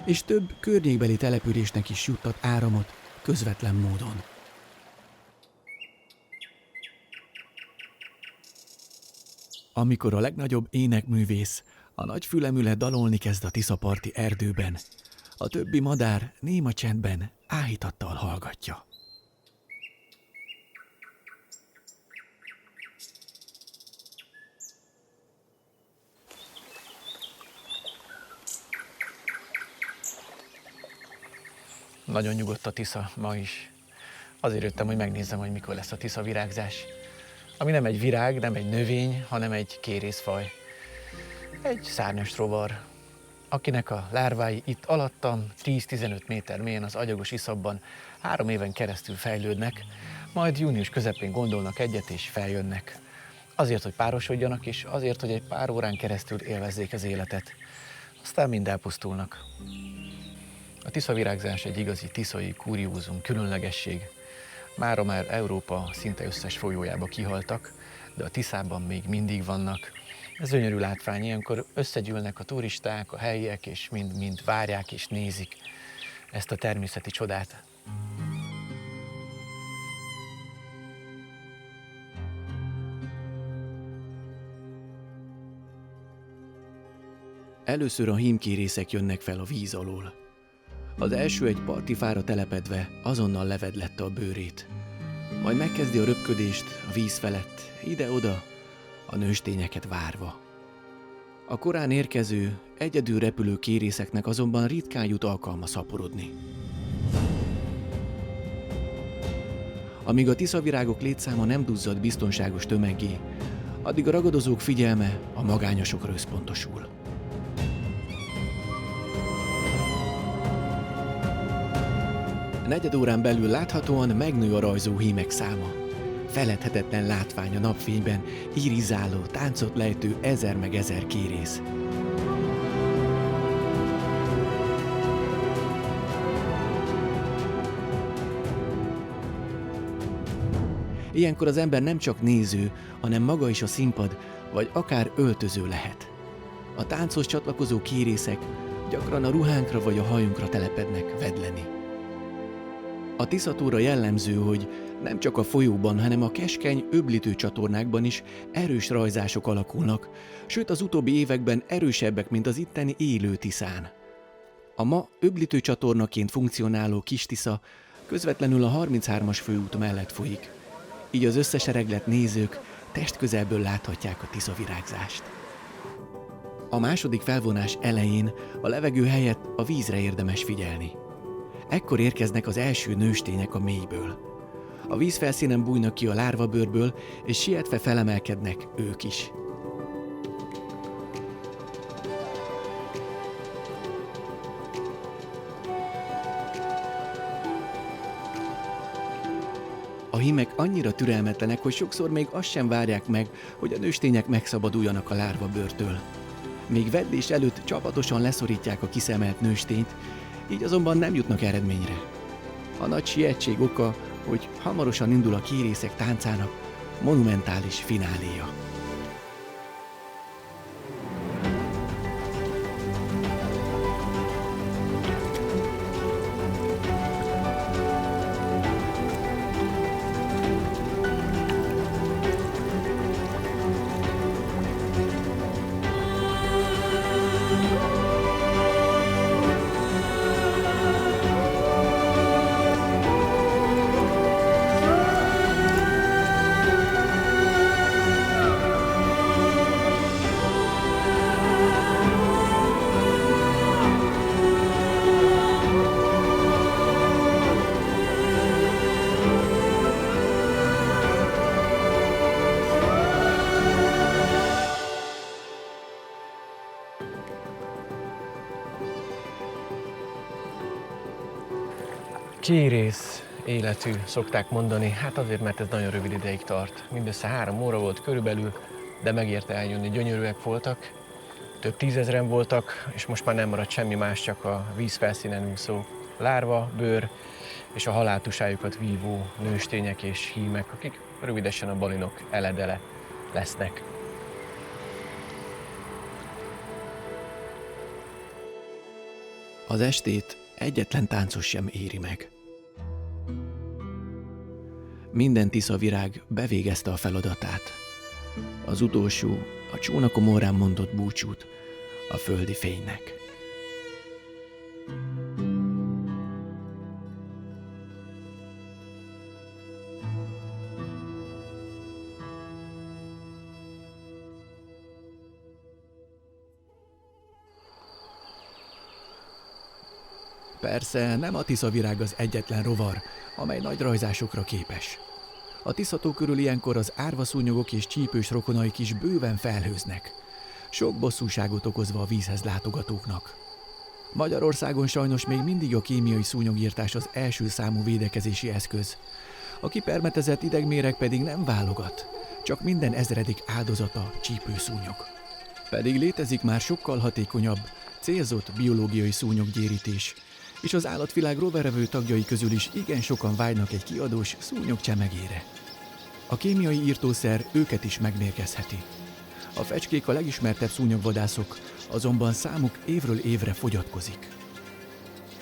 és több környékbeli településnek is juttat áramot közvetlen módon. Amikor a legnagyobb énekművész, a nagy fülemüle dalolni kezd a tiszaparti erdőben, a többi madár néma csendben áhítattal hallgatja. Nagyon nyugodt a Tisza ma is. Azért jöttem, hogy megnézzem, hogy mikor lesz a Tisza virágzás. Ami nem egy virág, nem egy növény, hanem egy kérészfaj. Egy szárnyas rovar, akinek a lárvái itt alattam 10-15 méter mélyen az agyagos iszapban 3 éven keresztül fejlődnek, majd június közepén gondolnak egyet és feljönnek. Azért, hogy párosodjanak, és azért, hogy egy pár órán keresztül élvezzék az életet. Aztán mind elpusztulnak. A tiszavirágzás egy igazi tiszai kuriózum, különlegesség. Mára már Európa szinte összes folyójába kihaltak, de a Tiszában még mindig vannak. Ez gyönyörű látvány, ilyenkor összegyűlnek a turisták, a helyiek, és mind várják és nézik ezt a természeti csodát. Először a hímkérészek jönnek fel a víz alól. Az első egy partifára telepedve azonnal levedlette a bőrét. Majd megkezdi a röpködést a víz felett, ide-oda, a nőstényeket várva. A korán érkező, egyedül repülő kérészeknek azonban ritkán jut alkalma szaporodni. Amíg a tiszavirágok létszáma nem duzzad biztonságos tömeggé, addig a ragadozók figyelme a magányosokra összpontosul. Negyed órán belül láthatóan megnő a rajzó hímek száma. Feledhetetlen látvány a napfényben, irizáló, táncot lejtő 1000 meg 1000 kérész. Ilyenkor az ember nem csak néző, hanem maga is a színpad, vagy akár öltöző lehet. A tánchoz csatlakozó kérészek gyakran a ruhánkra vagy a hajunkra telepednek vedleni. A Tiszatóra jellemző, hogy nem csak a folyóban, hanem a keskeny, öblítő csatornákban is erős rajzások alakulnak, sőt az utóbbi években erősebbek, mint az itteni élő Tiszán. A ma öblítő csatornaként funkcionáló Kis-Tisza közvetlenül a 33-as főút mellett folyik, így az összesereglett nézők testközelből láthatják a tiszavirágzást. A második felvonás elején a levegő helyett a vízre érdemes figyelni. Ekkor érkeznek az első nőstények a mélyből. A vízfelszínen bújnak ki a lárvabőrből, és sietve felemelkednek ők is. A hímek annyira türelmetlenek, hogy sokszor még azt sem várják meg, hogy a nőstények megszabaduljanak a lárvabőrtől. Még vedlés előtt csapatosan leszorítják a kiszemelt nőstényt, így azonban nem jutnak eredményre. A nagy sietség oka, hogy hamarosan indul a kérészek táncának monumentális fináléja. Kérész életű szokták mondani, hát azért, mert ez nagyon rövid ideig tart. Mindössze 3 óra volt körülbelül, de megérte eljönni, gyönyörűek voltak. Több tízezren voltak, és most már nem maradt semmi más, csak a vízfelszínen úszó lárva, bőr és a haláltusájukat vívó nőstények és hímek, akik rövidesen a balinok eledele lesznek. Az estét egyetlen táncos sem éri meg. Minden tiszavirág bevégezte a feladatát. Az utolsó, a csónakom órán mondott búcsút a földi fénynek. Persze nem a tiszavirág az egyetlen rovar, amely nagy rajzásokra képes. A Tiszató körül ilyenkor az árvaszúnyogok és csípős rokonaik is bőven felhőznek, sok bosszúságot okozva a vízhez látogatóknak. Magyarországon sajnos még mindig a kémiai szúnyogírtás az első számú védekezési eszköz. A kipermetezett idegméreg pedig nem válogat, csak minden ezredik áldozata csípőszúnyog. Pedig létezik már sokkal hatékonyabb, célzott biológiai szúnyoggyérítés, és az állatvilág roverevő tagjai közül is igen sokan vágynak egy kiadós szúnyogcsemegére. A kémiai írtószer őket is megmérgezheti. A fecskék a legismertebb szúnyogvadászok, azonban számuk évről évre fogyatkozik.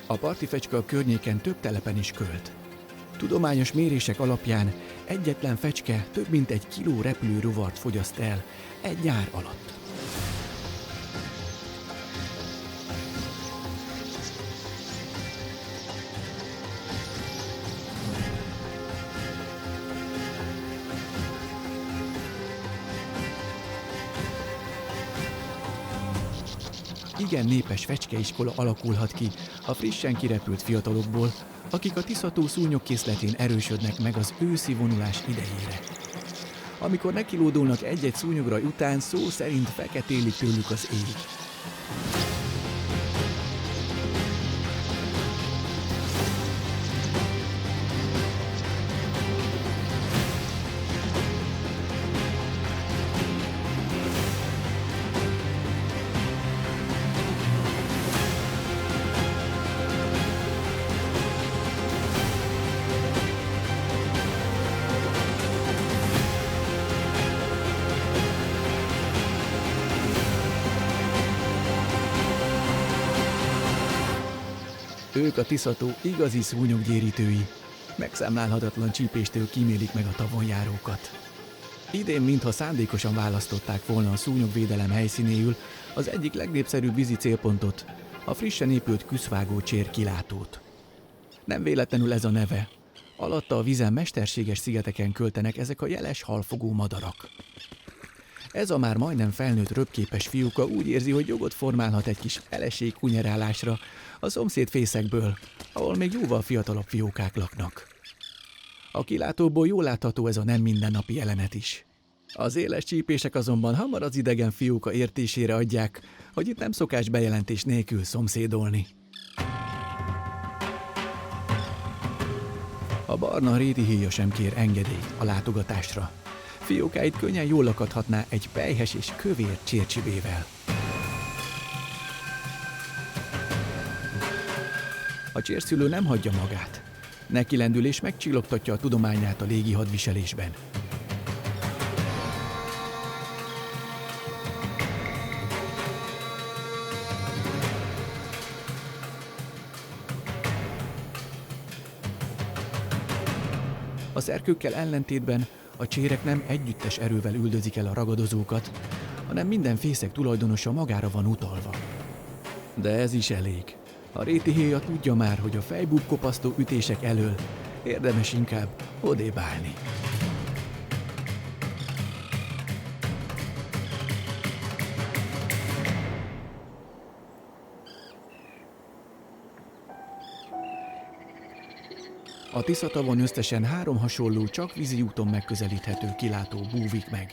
A parti fecske a környéken több telepen is költ. Tudományos mérések alapján egyetlen fecske több mint 1 kiló repülő rovart fogyaszt el egy nyár alatt. Igen népes fecskeiskola alakulhat ki a frissen kirepült fiatalokból, akik a Tiszató szúnyogkészletén erősödnek meg az őszi vonulás idejére. Amikor nekilódulnak egy-egy szúnyogra után, szó szerint feketélik tőlük az ég. Ők a Tiszató igazi szúnyoggyérítői, megszámlálhatatlan csípéstől kímélik meg a tavonjárókat. Idén mintha szándékosan választották volna a szúnyogvédelem helyszínéül az egyik legnépszerűbb vízi célpontot, a frissen épült Küszvágó csér kilátót. Nem véletlenül ez a neve. Alatta a vízen mesterséges szigeteken költenek ezek a jeles halfogó madarak. Ez a már majdnem felnőtt röpképes fiúka úgy érzi, hogy jogot formálhat egy kis eleség kunyerálásra a szomszéd fészekből, ahol még jóval fiatalabb fiókák laknak. A kilátóból jól látható ez a nem mindennapi jelenet is. Az éles csípések azonban hamar az idegen fióka értésére adják, hogy itt nem szokás bejelentés nélkül szomszédolni. A barna rétihéja sem kér engedélyt a látogatásra. Fiókáit könnyen jól lakathatná egy pelyhes és kövér csércsibével. A csérszülő nem hagyja magát. Nekilendül és megcsillogtatja a tudományát a légi hadviselésben. A szerkőkkel ellentétben a csérek nem együttes erővel üldözik el a ragadozókat, hanem minden fészek tulajdonosa magára van utalva. De ez is elég. A rétihéja tudja már, hogy a fejbúb kopasztó ütések elől érdemes inkább odébb állni. A Tiszatavon összesen 3 hasonló, csak vízi úton megközelíthető kilátó búvik meg,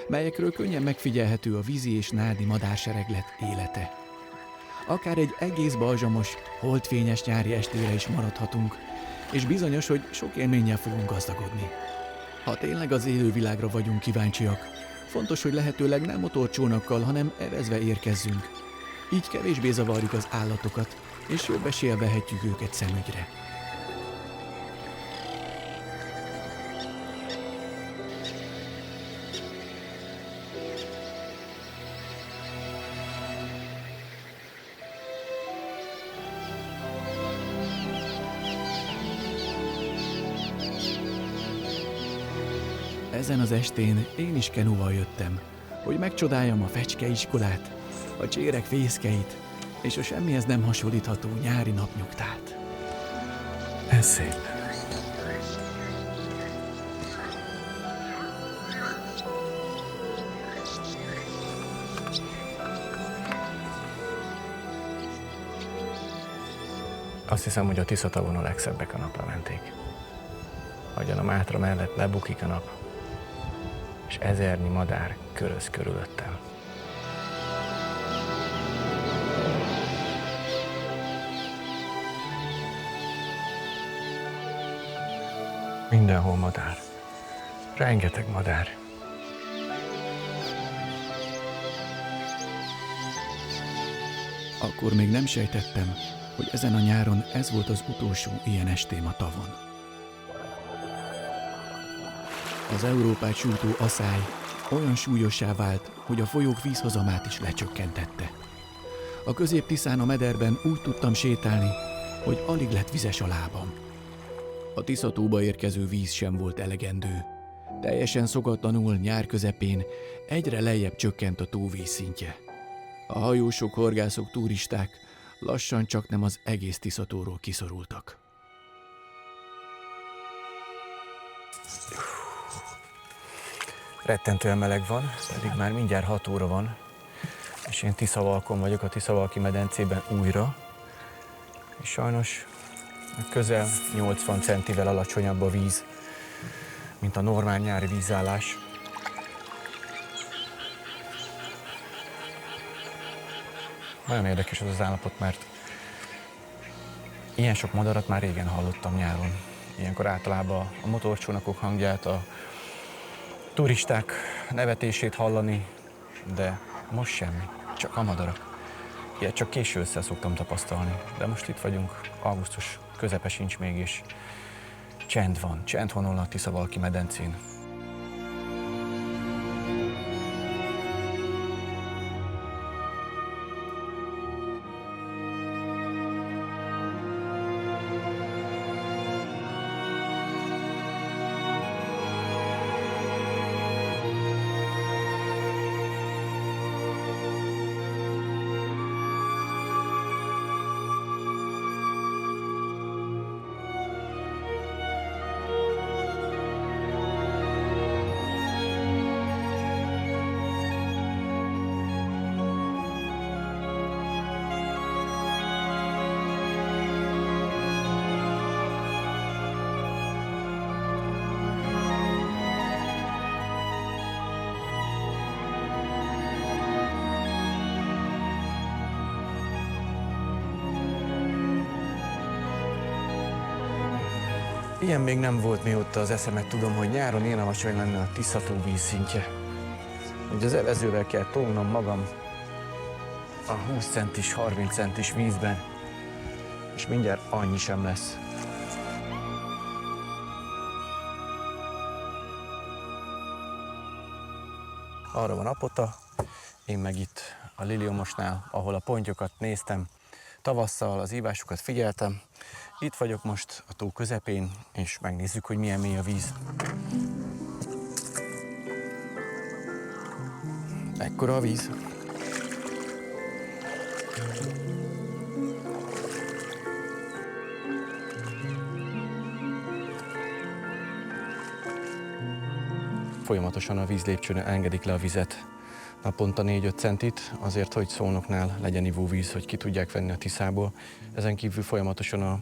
melyekről könnyen megfigyelhető a vízi és nádi madársereglet élete. Akár egy egész balzsamos, holdfényes nyári estére is maradhatunk, és bizonyos, hogy sok élménnyel fogunk gazdagodni. Ha tényleg az élővilágra vagyunk kíváncsiak, fontos, hogy lehetőleg nem motorcsónakkal, hanem evezve érkezzünk. Így kevésbé zavarjuk az állatokat, és jobb eséllyel vehetjük őket szemügyre. Ezen az estén én is kenúval jöttem, hogy megcsodáljam a fecskeiskolát, a csérek fészkeit és a semmihez nem hasonlítható nyári napnyugtát. Ez szép. Azt hiszem, hogy a Tiszatavon a legszebbek a naplementék. Ahogyan a Mátra mellett lebukik a nap, és ezernyi madár köröz körülöttem. Mindenhol madár. Rengeteg madár. Akkor még nem sejtettem, hogy ezen a nyáron ez volt az utolsó ilyen estém a tavon. Az Európát sújtó aszály olyan súlyossá vált, hogy a folyók vízhozamát is lecsökkentette. A Közép-Tiszán a mederben úgy tudtam sétálni, hogy alig lett vizes a lábam. A Tiszatóba érkező víz sem volt elegendő. Teljesen szokatlanul nyár közepén egyre lejjebb csökkent a tóvíz szintje. A hajósok, horgászok, turisták lassan csaknem az egész Tiszatóról kiszorultak. Rettentően meleg van, pedig már mindjárt 6 óra van, és én Tiszavalkon vagyok, a Tiszavalki medencében újra, és sajnos közel 80 centivel alacsonyabb a víz, mint a normál nyári vízállás. Nagyon érdekes ez az állapot, mert ilyen sok madarat már régen hallottam nyáron. Ilyenkor általában a motorcsónakok hangját, a turisták nevetését hallani, de most semmi, csak a madarak. Ilyet csak késő össze szoktam tapasztalni, de most itt vagyunk, augusztus közepe sincs még, és csend van a Tiszavalki medencén. Ilyen még nem volt, mióta az eszemet tudom, hogy nyáron ilyen alacsony lenne a Tiszató vízszintje. Hogy az evezővel kell tolnom magam a 20 centis, 30 centis vízben, és mindjárt annyi sem lesz. Arra van Apota, én meg itt a Liliomosnál, ahol a pontyokat néztem. Tavasszal az ívásokat figyeltem. Itt vagyok most a tó közepén, és megnézzük, hogy milyen mély a víz. Ekkora a víz. Folyamatosan a vízlépcsőn engedik le a vizet. Naponta 4-5 centit, azért, hogy Szolnoknál legyen ivóvíz, hogy ki tudják venni a Tiszából. Ezen kívül folyamatosan a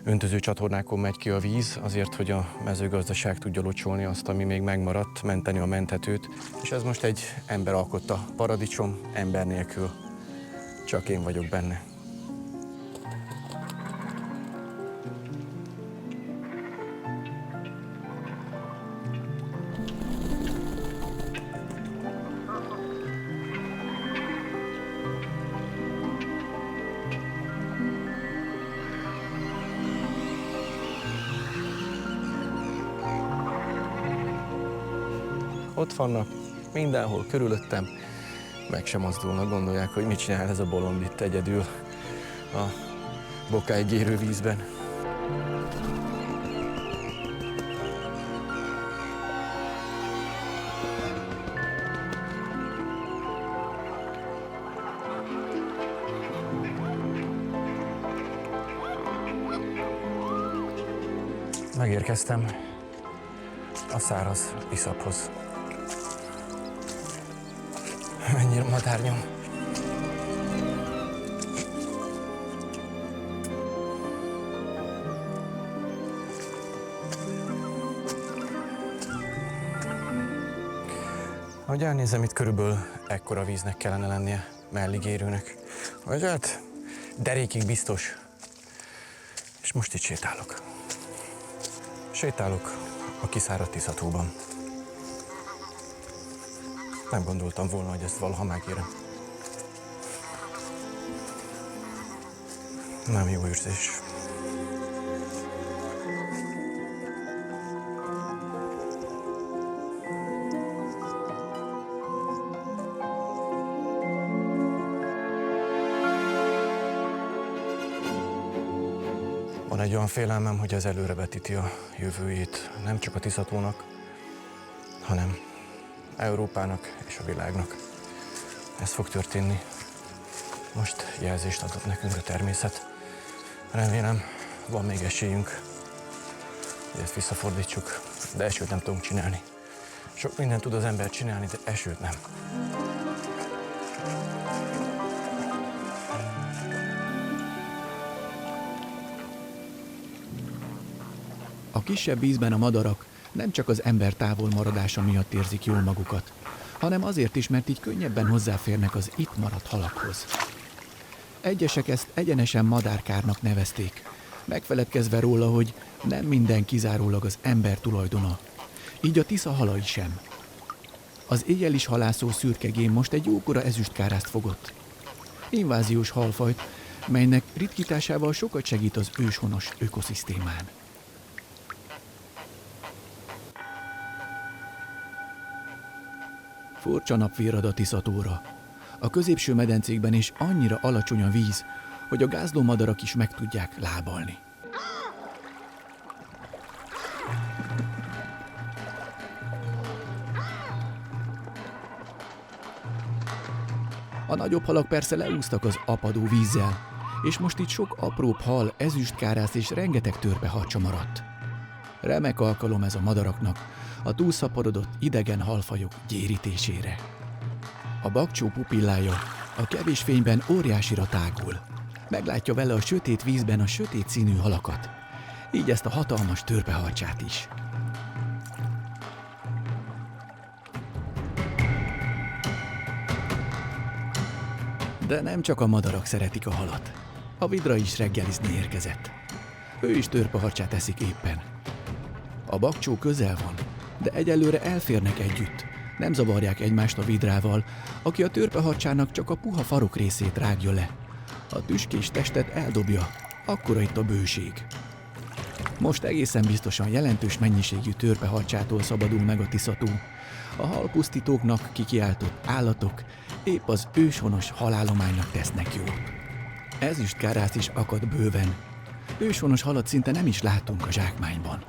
öntöző csatornákon megy ki a víz, azért, hogy a mezőgazdaság tudja locsolni azt, ami még megmaradt, menteni a menthetőt. És ez most egy ember alkotta paradicsom, ember nélkül. Csak én vagyok benne. Ott vannak, mindenhol körülöttem, meg sem mozdulnak, gondolják, hogy mit csinál ez a bolond itt egyedül a bokáig érő vízben. Megérkeztem a száraz iszaphoz. Mennyire madárnyom. Ahogy elnézem, itt körülbelül ekkora víznek kellene lennie, mellig érőnek. Vagy hát derékig biztos. És most itt sétálok. Sétálok a kiszáradt Tiszatóban. Nem gondoltam volna, hogy ezt valaha megérem. Nem jó érzés. Van egy olyan félelmem, hogy ez előrevetíti a jövőjét nem csak a Tiszatónak, hanem Európának és a világnak. Ez fog történni. Most jelzést adott nekünk a természet. Remélem, van még esélyünk, hogy ezt visszafordítsuk, de esőt nem tudunk csinálni. Sok mindent tud az ember csinálni, de esőt nem. A kisebb vízben a madarak nem csak az ember távol maradása miatt érzik jól magukat, hanem azért is, mert így könnyebben hozzáférnek az itt maradt halakhoz. Egyesek ezt egyenesen madárkárnak nevezték, megfeledkezve róla, hogy nem minden kizárólag az ember tulajdona, így a Tisza halai sem. Az éjjel is halászó szürkegén most egy jókora ezüstkárászt fogott. Inváziós halfajt, melynek ritkításával sokat segít az őshonos ökoszisztémán. Furcsa nap virrad a Tiszatóra. A középső medencékben is annyira alacsony a víz, hogy a gázló madarak is meg tudják lábalni. A nagyobb halak persze leúztak az apadó vízzel, és most itt sok apróbb hal, ezüstkárász és rengeteg törpeharcsa maradt. Remek alkalom ez a madaraknak a túlszaporodott idegen halfajok gyérítésére. A bakcsó pupillája a kevés fényben óriásira tágul. Meglátja vele a sötét vízben a sötét színű halakat, így ezt a hatalmas törpeharcsát is. De nem csak a madarak szeretik a halat. A vidra is reggelizni érkezett. Ő is törpeharcsát eszik éppen. A bakcsó közel van, de egyelőre elférnek együtt. Nem zavarják egymást a vidrával, aki a törpeharcsának csak a puha farok részét rágja le. A tüskés testet eldobja, akkora itt a bőség. Most egészen biztosan jelentős mennyiségű törpeharcsától szabadul meg a Tiszató. A halpusztítóknak kikiáltott állatok épp az őshonos halállománynak tesznek jót. Ezüstkárász is akad bőven. Őshonos halat szinte nem is látunk a zsákmányban.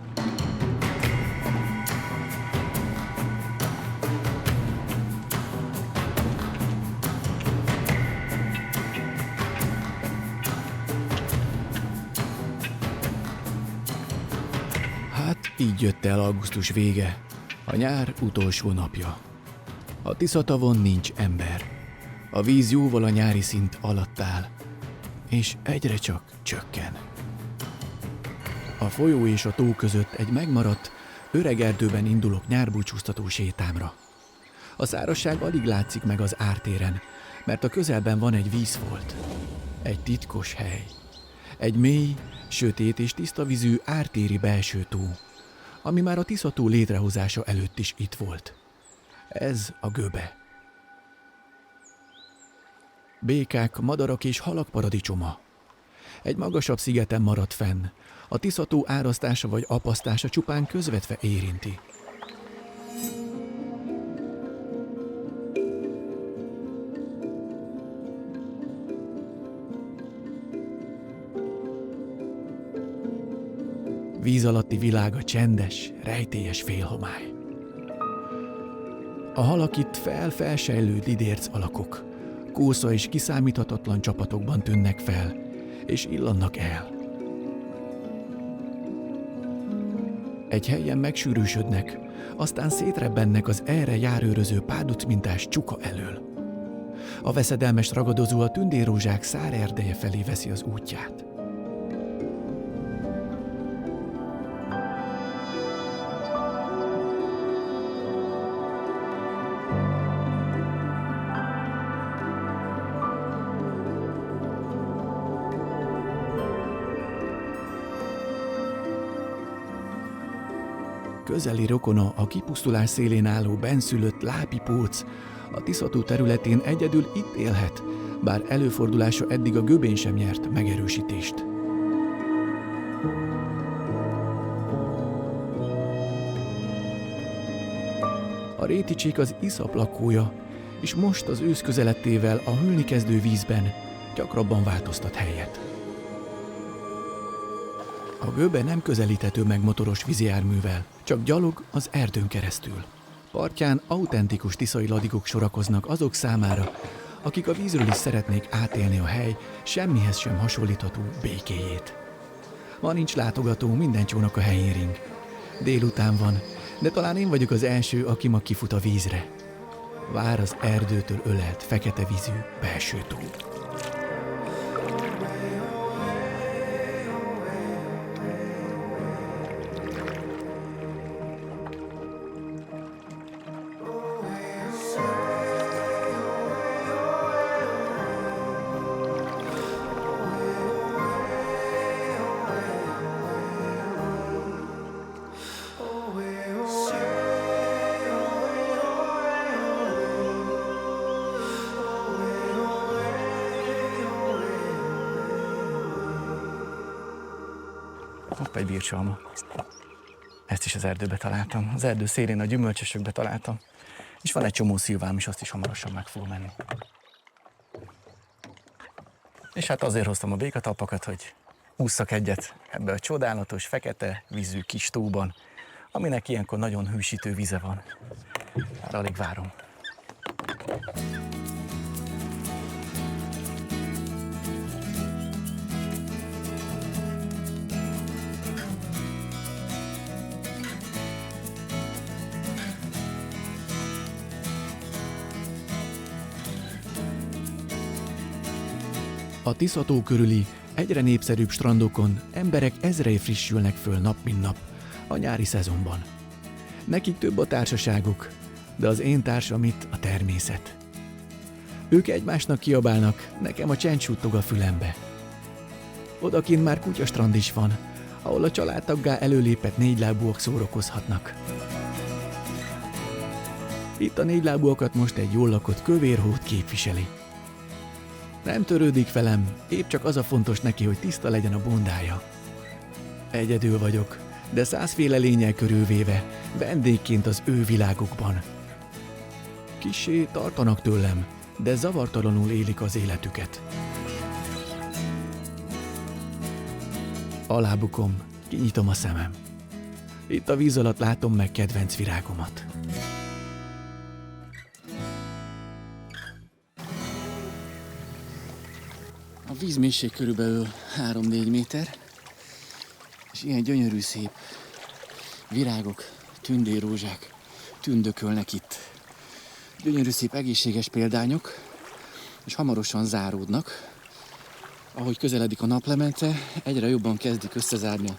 Hát így jött el augusztus vége, a nyár utolsó napja. A Tiszatavon nincs ember. A víz jóval a nyári szint alatt áll, és egyre csak csökken. A folyó és a tó között egy megmaradt, öreg erdőben indulok nyárbúcsúztató sétámra. A szárazság alig látszik meg az ártéren, mert a közelben van egy vízfolt. Egy titkos hely. Egy mély, sötét és tiszta vízű ártéri belső tó, ami már a Tisza tó létrehozása előtt is itt volt. Ez a Göbe. Békák, madarak és halak paradicsoma. Egy magasabb szigeten maradt fenn. A Tisza tó árasztása vagy apasztása csupán közvetve érinti. Víz alatti világa csendes, rejtélyes félhomály. A halak itt felsejlő didérc alakok, kósza és kiszámíthatatlan csapatokban tűnnek fel, és illannak el. Egy helyen megsűrűsödnek, aztán szétrebbennek az erre járőröző párducmintás csuka elől. A veszedelmes ragadozó a tündérrózsák szárerdeje felé veszi az útját. Közeli rokona a kipusztulás szélén álló benszülött lápipóc, a Tisza tó területén egyedül itt élhet, bár előfordulása eddig a Göbén sem nyert megerősítést. A réticsék az iszap lakója, és most az ősz közelettével a hűlni kezdő vízben gyakrabban változtat helyet. A Göbe nem közelíthető meg motoros vízijárművel, csak gyalog az erdőn keresztül. Partján autentikus tiszai ladigok sorakoznak azok számára, akik a vízről is szeretnék átélni a hely semmihez sem hasonlítható békéjét. Ma nincs látogató, minden csónak a helyén ring. Délután van, de talán én vagyok az első, aki ma kifut a vízre. Vár az erdőtől ölelt, fekete vízű belső tó. Hopp, egy bircsalma. Ezt is az erdőbe találtam. Az erdő szélén a gyümölcsösökbe találtam. És van egy csomó szilvám is, azt is hamarosan meg fogom menni. És hát azért hoztam a békatalpakat, hogy ússzak egyet ebbe a csodálatos, fekete vízű kis tóban, aminek ilyenkor nagyon hűsítő víze van. Már alig várom. A Tisza tó körüli, egyre népszerűbb strandokon emberek ezrei frissülnek föl nap mint nap a nyári szezonban. Nekik több a társaságuk, de az én társam itt a természet. Ők egymásnak kiabálnak, nekem a csend suttog a fülembe. Odakint már kutyastrand is van, ahol a családtaggá előlépett négylábúak szórakozhatnak. Itt a négylábúakat most egy jól lakott kövérhód képviseli. Nem törődik velem, épp csak az a fontos neki, hogy tiszta legyen a bundája. Egyedül vagyok, de 100 féle lénnyel körülvéve, vendégként az ő világukban. Kissé tartanak tőlem, de zavartalanul élik az életüket. Alábukom, kinyitom a szemem. Itt a víz alatt látom meg kedvenc virágomat. A vízmélység körülbelül 3-4 méter, és ilyen gyönyörű szép virágok, tündérrózsák tündökölnek itt. Gyönyörű szép egészséges példányok, és hamarosan záródnak. Ahogy közeledik a naplemente, egyre jobban kezdik összezárni a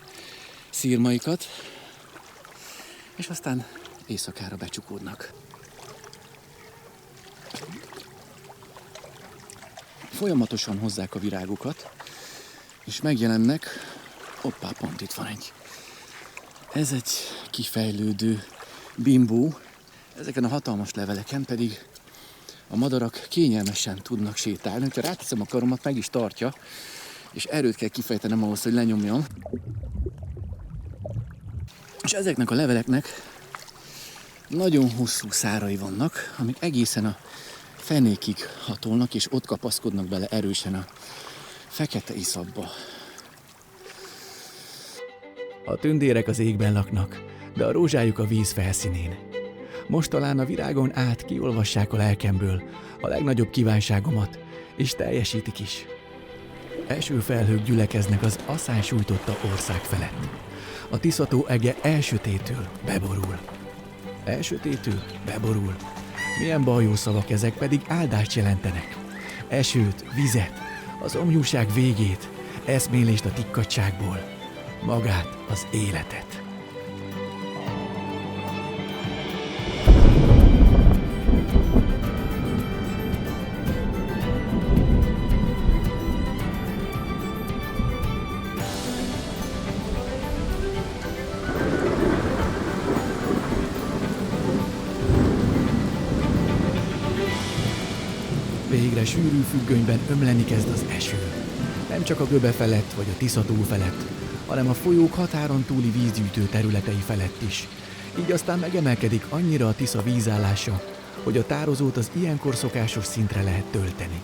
szirmaikat, és aztán éjszakára becsukódnak. folyamatosan hozzák a virágokat, és megjelennek, hoppá, pont itt van egy. Ez egy kifejlődő bimbó, ezeken a hatalmas leveleken pedig a madarak kényelmesen tudnak sétálni. Ha ráteszem a karomat, meg is tartja, és erőt kell kifejtenem ahhoz, hogy lenyomjam. És ezeknek a leveleknek nagyon hosszú szárai vannak, amik egészen a fenékig hatolnak, és ott kapaszkodnak bele erősen a fekete iszapba. A tündérek az égben laknak, de a rózsájuk a víz felszínén. Most talán a virágon át kiolvassák a lelkemből a legnagyobb kívánságomat, és teljesítik is. Esőfelhők gyülekeznek az aszály sújtotta ország felett. A Tisza-tó ege elsötétül, beborul. Elsötétül, beborul. Milyen bajó szavak ezek, pedig áldást jelentenek. Esőt, vizet, az omjúság végét, eszmélést a tikkadságból, magát, az életet. Végre sűrű függönyben ömleni kezd az eső. Nem csak a Göbe felett vagy a Tisza-tó felett, hanem a folyók határon túli vízgyűjtő területei felett is. Így aztán megemelkedik annyira a Tisza vízállása, hogy a tározót az ilyenkor szokásos szintre lehet tölteni.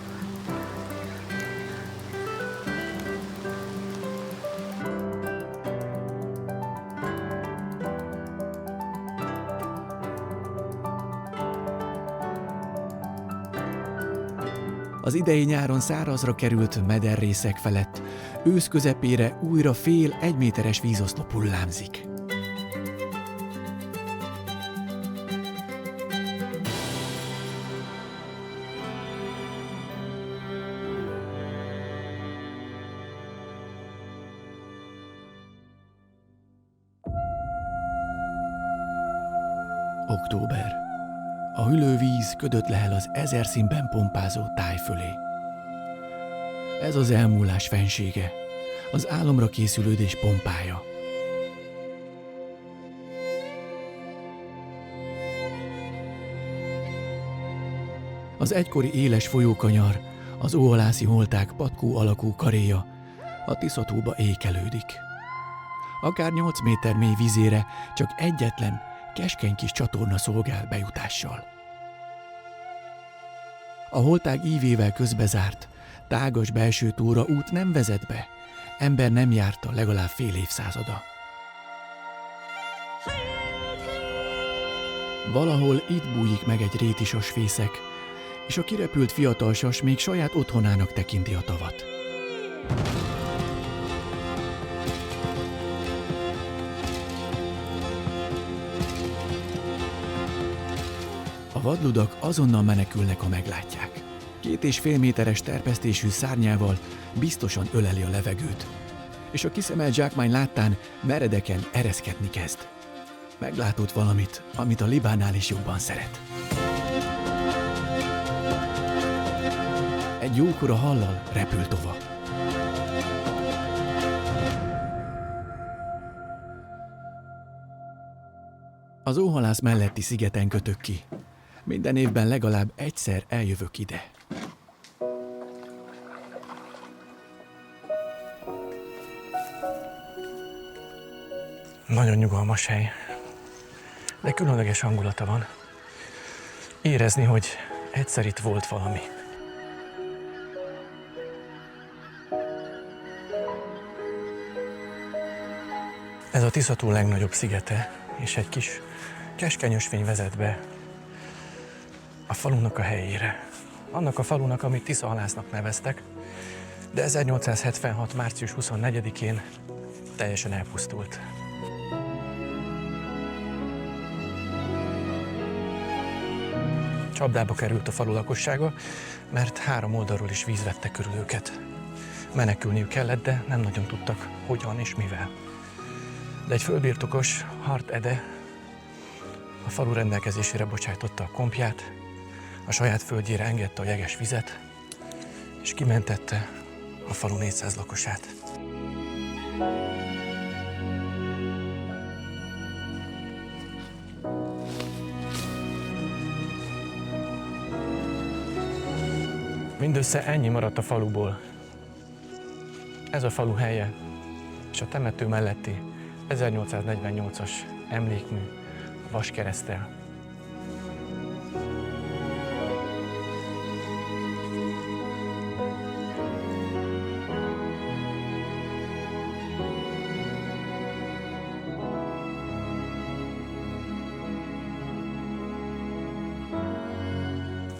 Az idei nyáron szárazra került mederrészek felett ősz közepére újra fél 1 méteres vízoszlop hullámzik. Október. A hűlő víz ködött lehel az 1000 színben pompázó táj fölé. Ez az elmúlás fensége, az álomra készülődés pompája. Az egykori éles folyókanyar, az óalászi holták patkó alakú karéja a Tisza-tóba ékelődik. Akár 8 méter mély vízére csak egyetlen, keskeny kis csatorna szolgál bejutással. A holtág ívével közbezárt, tágas belső tóra út nem vezet be, ember nem járta legalább fél évszázada. Valahol itt bújik meg egy rétisos fészek, és a kirepült fiatal sas még saját otthonának tekinti a tavat. A vadludak azonnal menekülnek, ha meglátják. 2,5 méteres terpesztésű szárnyával biztosan öleli a levegőt, és a kiszemelt zsákmány láttán meredeken ereszkedni kezd. Meglátott valamit, amit a libánál is jobban szeret. Egy jókora hallal repül tova. Az óhalász melletti szigeten kötök ki. Minden évben legalább egyszer eljövök ide. Nagyon nyugalmas hely, de különleges hangulata van. Érezni, hogy egyszer itt volt valami. Ez a Tisza-tó legnagyobb szigete, és egy kis keskeny ösvény vezet be a falunak a helyére. Annak a falunak, amit Tiszahalásznak neveztek, de 1876. március 24-én teljesen elpusztult. Csapdába került a falu lakossága, mert 3 oldalról is víz vette körül őket. Menekülniük kellett, de nem nagyon tudtak, hogyan és mivel. De egy földbirtokos, Hart Ede a falu rendelkezésére bocsájtotta a kompját, a saját földjére engedte a jeges vizet, és kimentette a falu 400 lakosát. Mindössze ennyi maradt a faluból. Ez a falu helye, és a temető melletti 1848-as emlékmű vaskereszttel.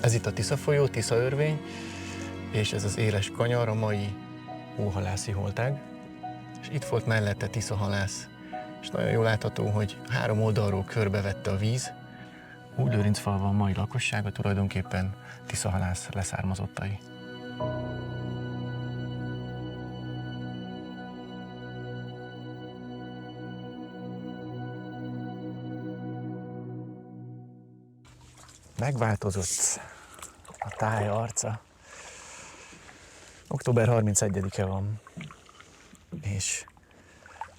Ez itt a Tisza folyó, Tisza örvény, és ez az éles kanyar, a mai hóhalászi holtág. És itt volt mellette Tisza halász. És nagyon jól látható, hogy 3 oldalról körbevette a víz. Újlőrincfalva mai lakossága tulajdonképpen Tisza halász leszármazottai. Megváltozott a táj arca. Október 31-e van, és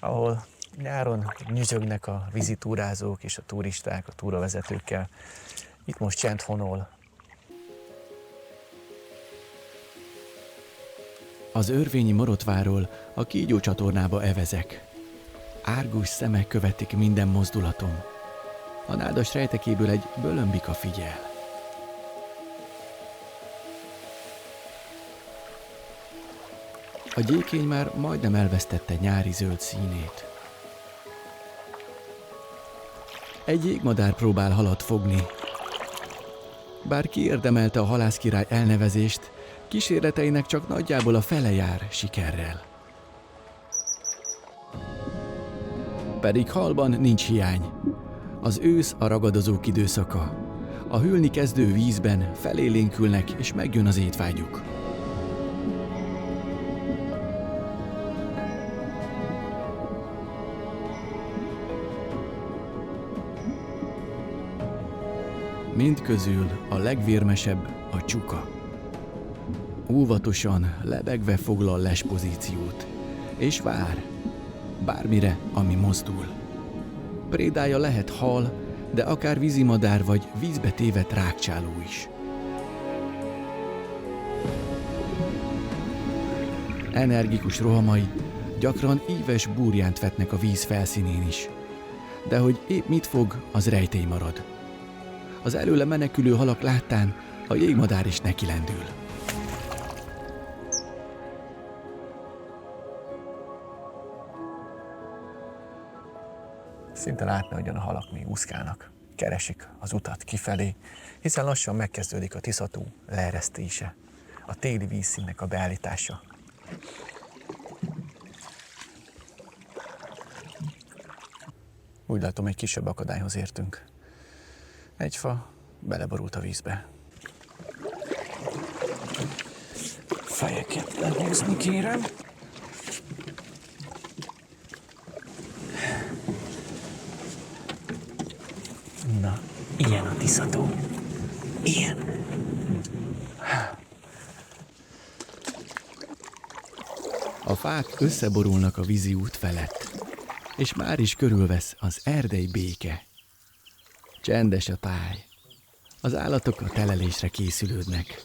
ahol nyáron nyüzsögnek a vízitúrázók és a turisták, a túravezetőkkel, itt most csend honol. Az örvényi Marotváról a Kígyó csatornába evezek. Árgus szemek követik minden mozdulatom. A nádas rejtekéből egy bölömbika figyel. A gyékény már majdnem elvesztette nyári zöld színét. Egy jégmadár próbál halat fogni. Bár kiérdemelte a halászkirály elnevezést, kísérleteinek csak nagyjából a fele jár sikerrel. Pedig halban nincs hiány. Az ősz a ragadozók időszaka. A hűlni kezdő vízben felélénkülnek, és megjön az étvágyuk. Mindközül a legvérmesebb a csuka. Óvatosan, lebegve foglal lespozíciót, és vár, bármire, ami mozdul. Prédája lehet hal, de akár vízimadár vagy vízbe tévedt rágcsáló is. Energikus rohamai gyakran íves búrjánt vetnek a víz felszínén is. De hogy épp mit fog, az rejtély marad. Az előle menekülő halak láttán a jégmadár is nekilendül. Szinte látni, hogyan a halak még úszkálnak, keresik az utat kifelé, hiszen lassan megkezdődik a Tisza-tó leeresztése, a téli vízszínnek a beállítása. Úgy látom, egy kisebb akadályhoz értünk. Egy fa beleborult a vízbe. Fejeket lehúzni kérem. Na, ilyen a Tisza-tó. Ilyen. A fák összeborulnak a vízi út felett, és már is körülvesz az erdei béke. Csendes a táj. Az állatok a telelésre készülődnek.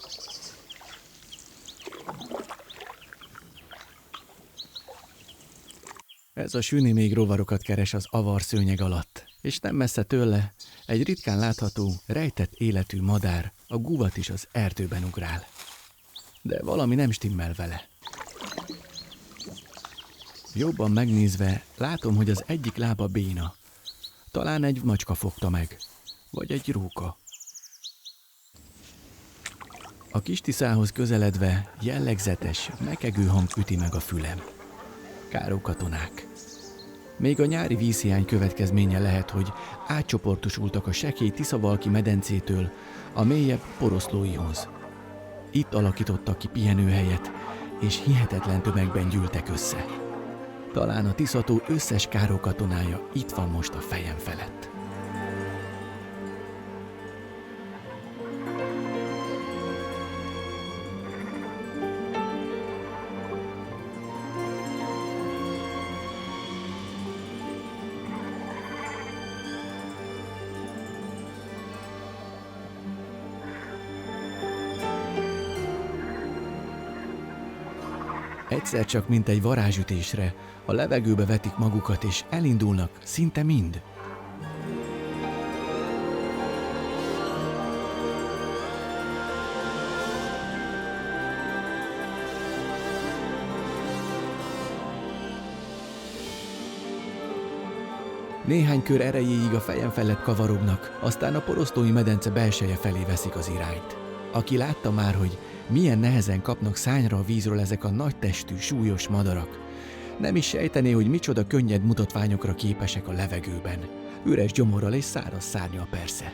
Ez a süni még rovarokat keres az avar szőnyeg alatt, és nem messze tőle egy ritkán látható, rejtett életű madár, a guvat is az erdőben ugrál. De valami nem stimmel vele. Jobban megnézve látom, hogy az egyik lába béna. Talán egy macska fogta meg, vagy egy róka. A kis Tiszához közeledve jellegzetes, mekegő hang üti meg a fülem. Károkatonák. Még a nyári vízhiány következménye lehet, hogy átcsoportosultak a sekély Tiszavalki medencétől a mélyebb Poroszlóihoz. Itt alakítottak ki pihenőhelyet, és hihetetlen tömegben gyűltek össze. Talán a Tisza-tó összes károkatonája itt van most a fejem felett. Egyszer csak, mint egy varázsütésre, a levegőbe vetik magukat és elindulnak szinte mind. Néhány kör erejéig a fejem felett kavarognak, aztán a Porosztói medence belseje felé veszik az irányt. Aki látta már, hogy milyen nehezen kapnak szányra a vízről ezek a nagy testű, súlyos madarak, nem is sejtené, hogy micsoda könnyed mutatványokra képesek a levegőben. Üres gyomorral és száraz szárnyal persze.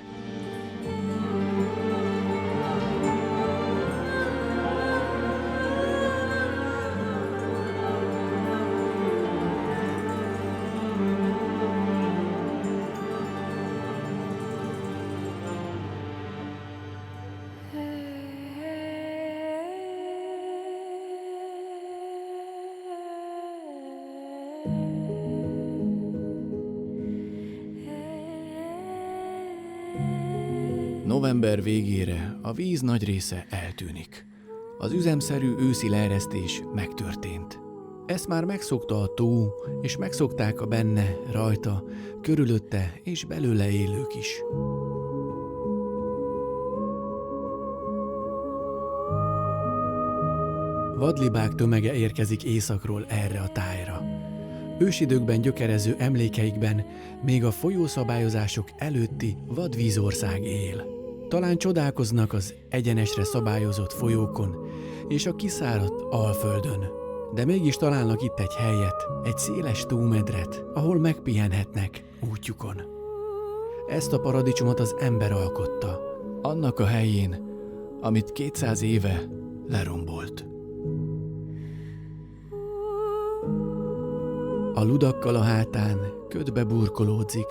November végére a víz nagy része eltűnik. Az üzemszerű őszi leeresztés megtörtént. Ezt már megszokta a tó, és megszokták a benne, rajta, körülötte és belőle élők is. Vadlibák tömege érkezik északról erre a tájra. Ősidőkben gyökerező emlékeikben még a folyószabályozások előtti vadvízország él. Talán csodálkoznak az egyenesre szabályozott folyókon és a kiszáradt Alföldön, de mégis találnak itt egy helyet, egy széles tómedret, ahol megpihenhetnek útjukon. Ezt a paradicsomot az ember alkotta, annak a helyén, amit 200 éve lerombolt. A ludakkal a hátán ködbe burkolódzik,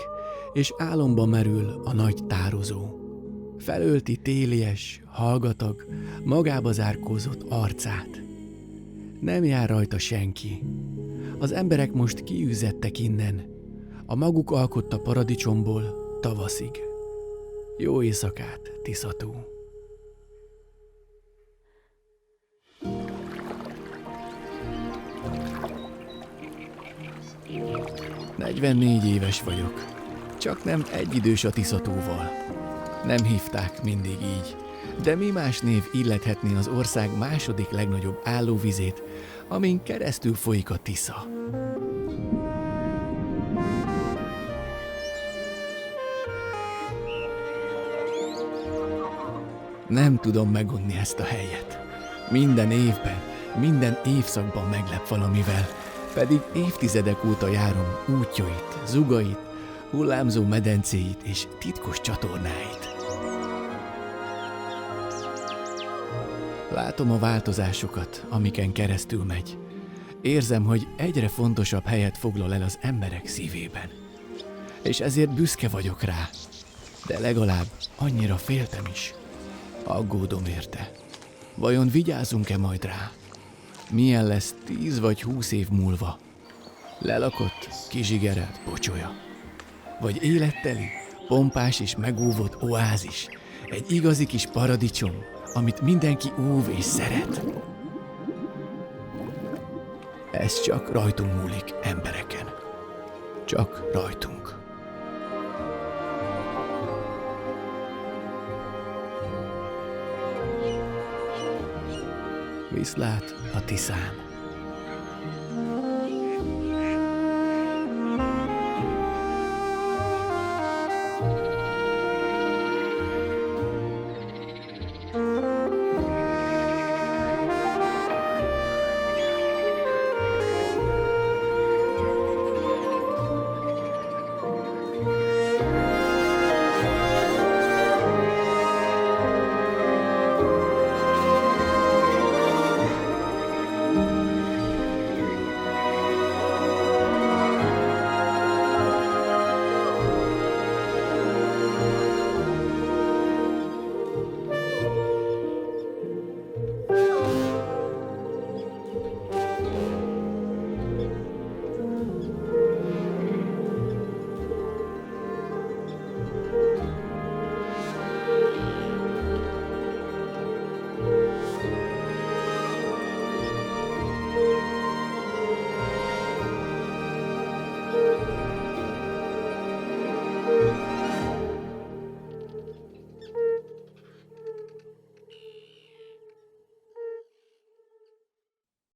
és álomba merül a nagy tározó. Felölti télies, hallgatag, magába zárkózott arcát. Nem jár rajta senki. Az emberek most kiűzettek innen, a maguk alkotta paradicsomból tavaszig. Jó éjszakát, Tiszató! 44 éves vagyok. Csak nem egyidős a Tiszatóval. Nem hívták mindig így, de mi más név illethetné az ország második legnagyobb állóvizét, amin keresztül folyik a Tisza. Nem tudom megunni ezt a helyet. Minden évben, minden évszakban meglep valamivel, pedig évtizedek óta járom útjait, zugait, hullámzó medencéit és titkos csatornáit. Látom a változásokat, amiken keresztül megy. Érzem, hogy egyre fontosabb helyet foglal el az emberek szívében. És ezért büszke vagyok rá, de legalább annyira féltem is. Aggódom érte. Vajon vigyázunk-e majd rá? Milyen lesz 10 vagy 20 év múlva? Lelakott, kizsigerelt pocsolya. Vagy életteli, pompás és megóvott oázis. Egy igazi kis paradicsom, amit mindenki óv és szeret. Ez csak rajtunk múlik, embereken. Csak rajtunk. Viszlát a Tiszán.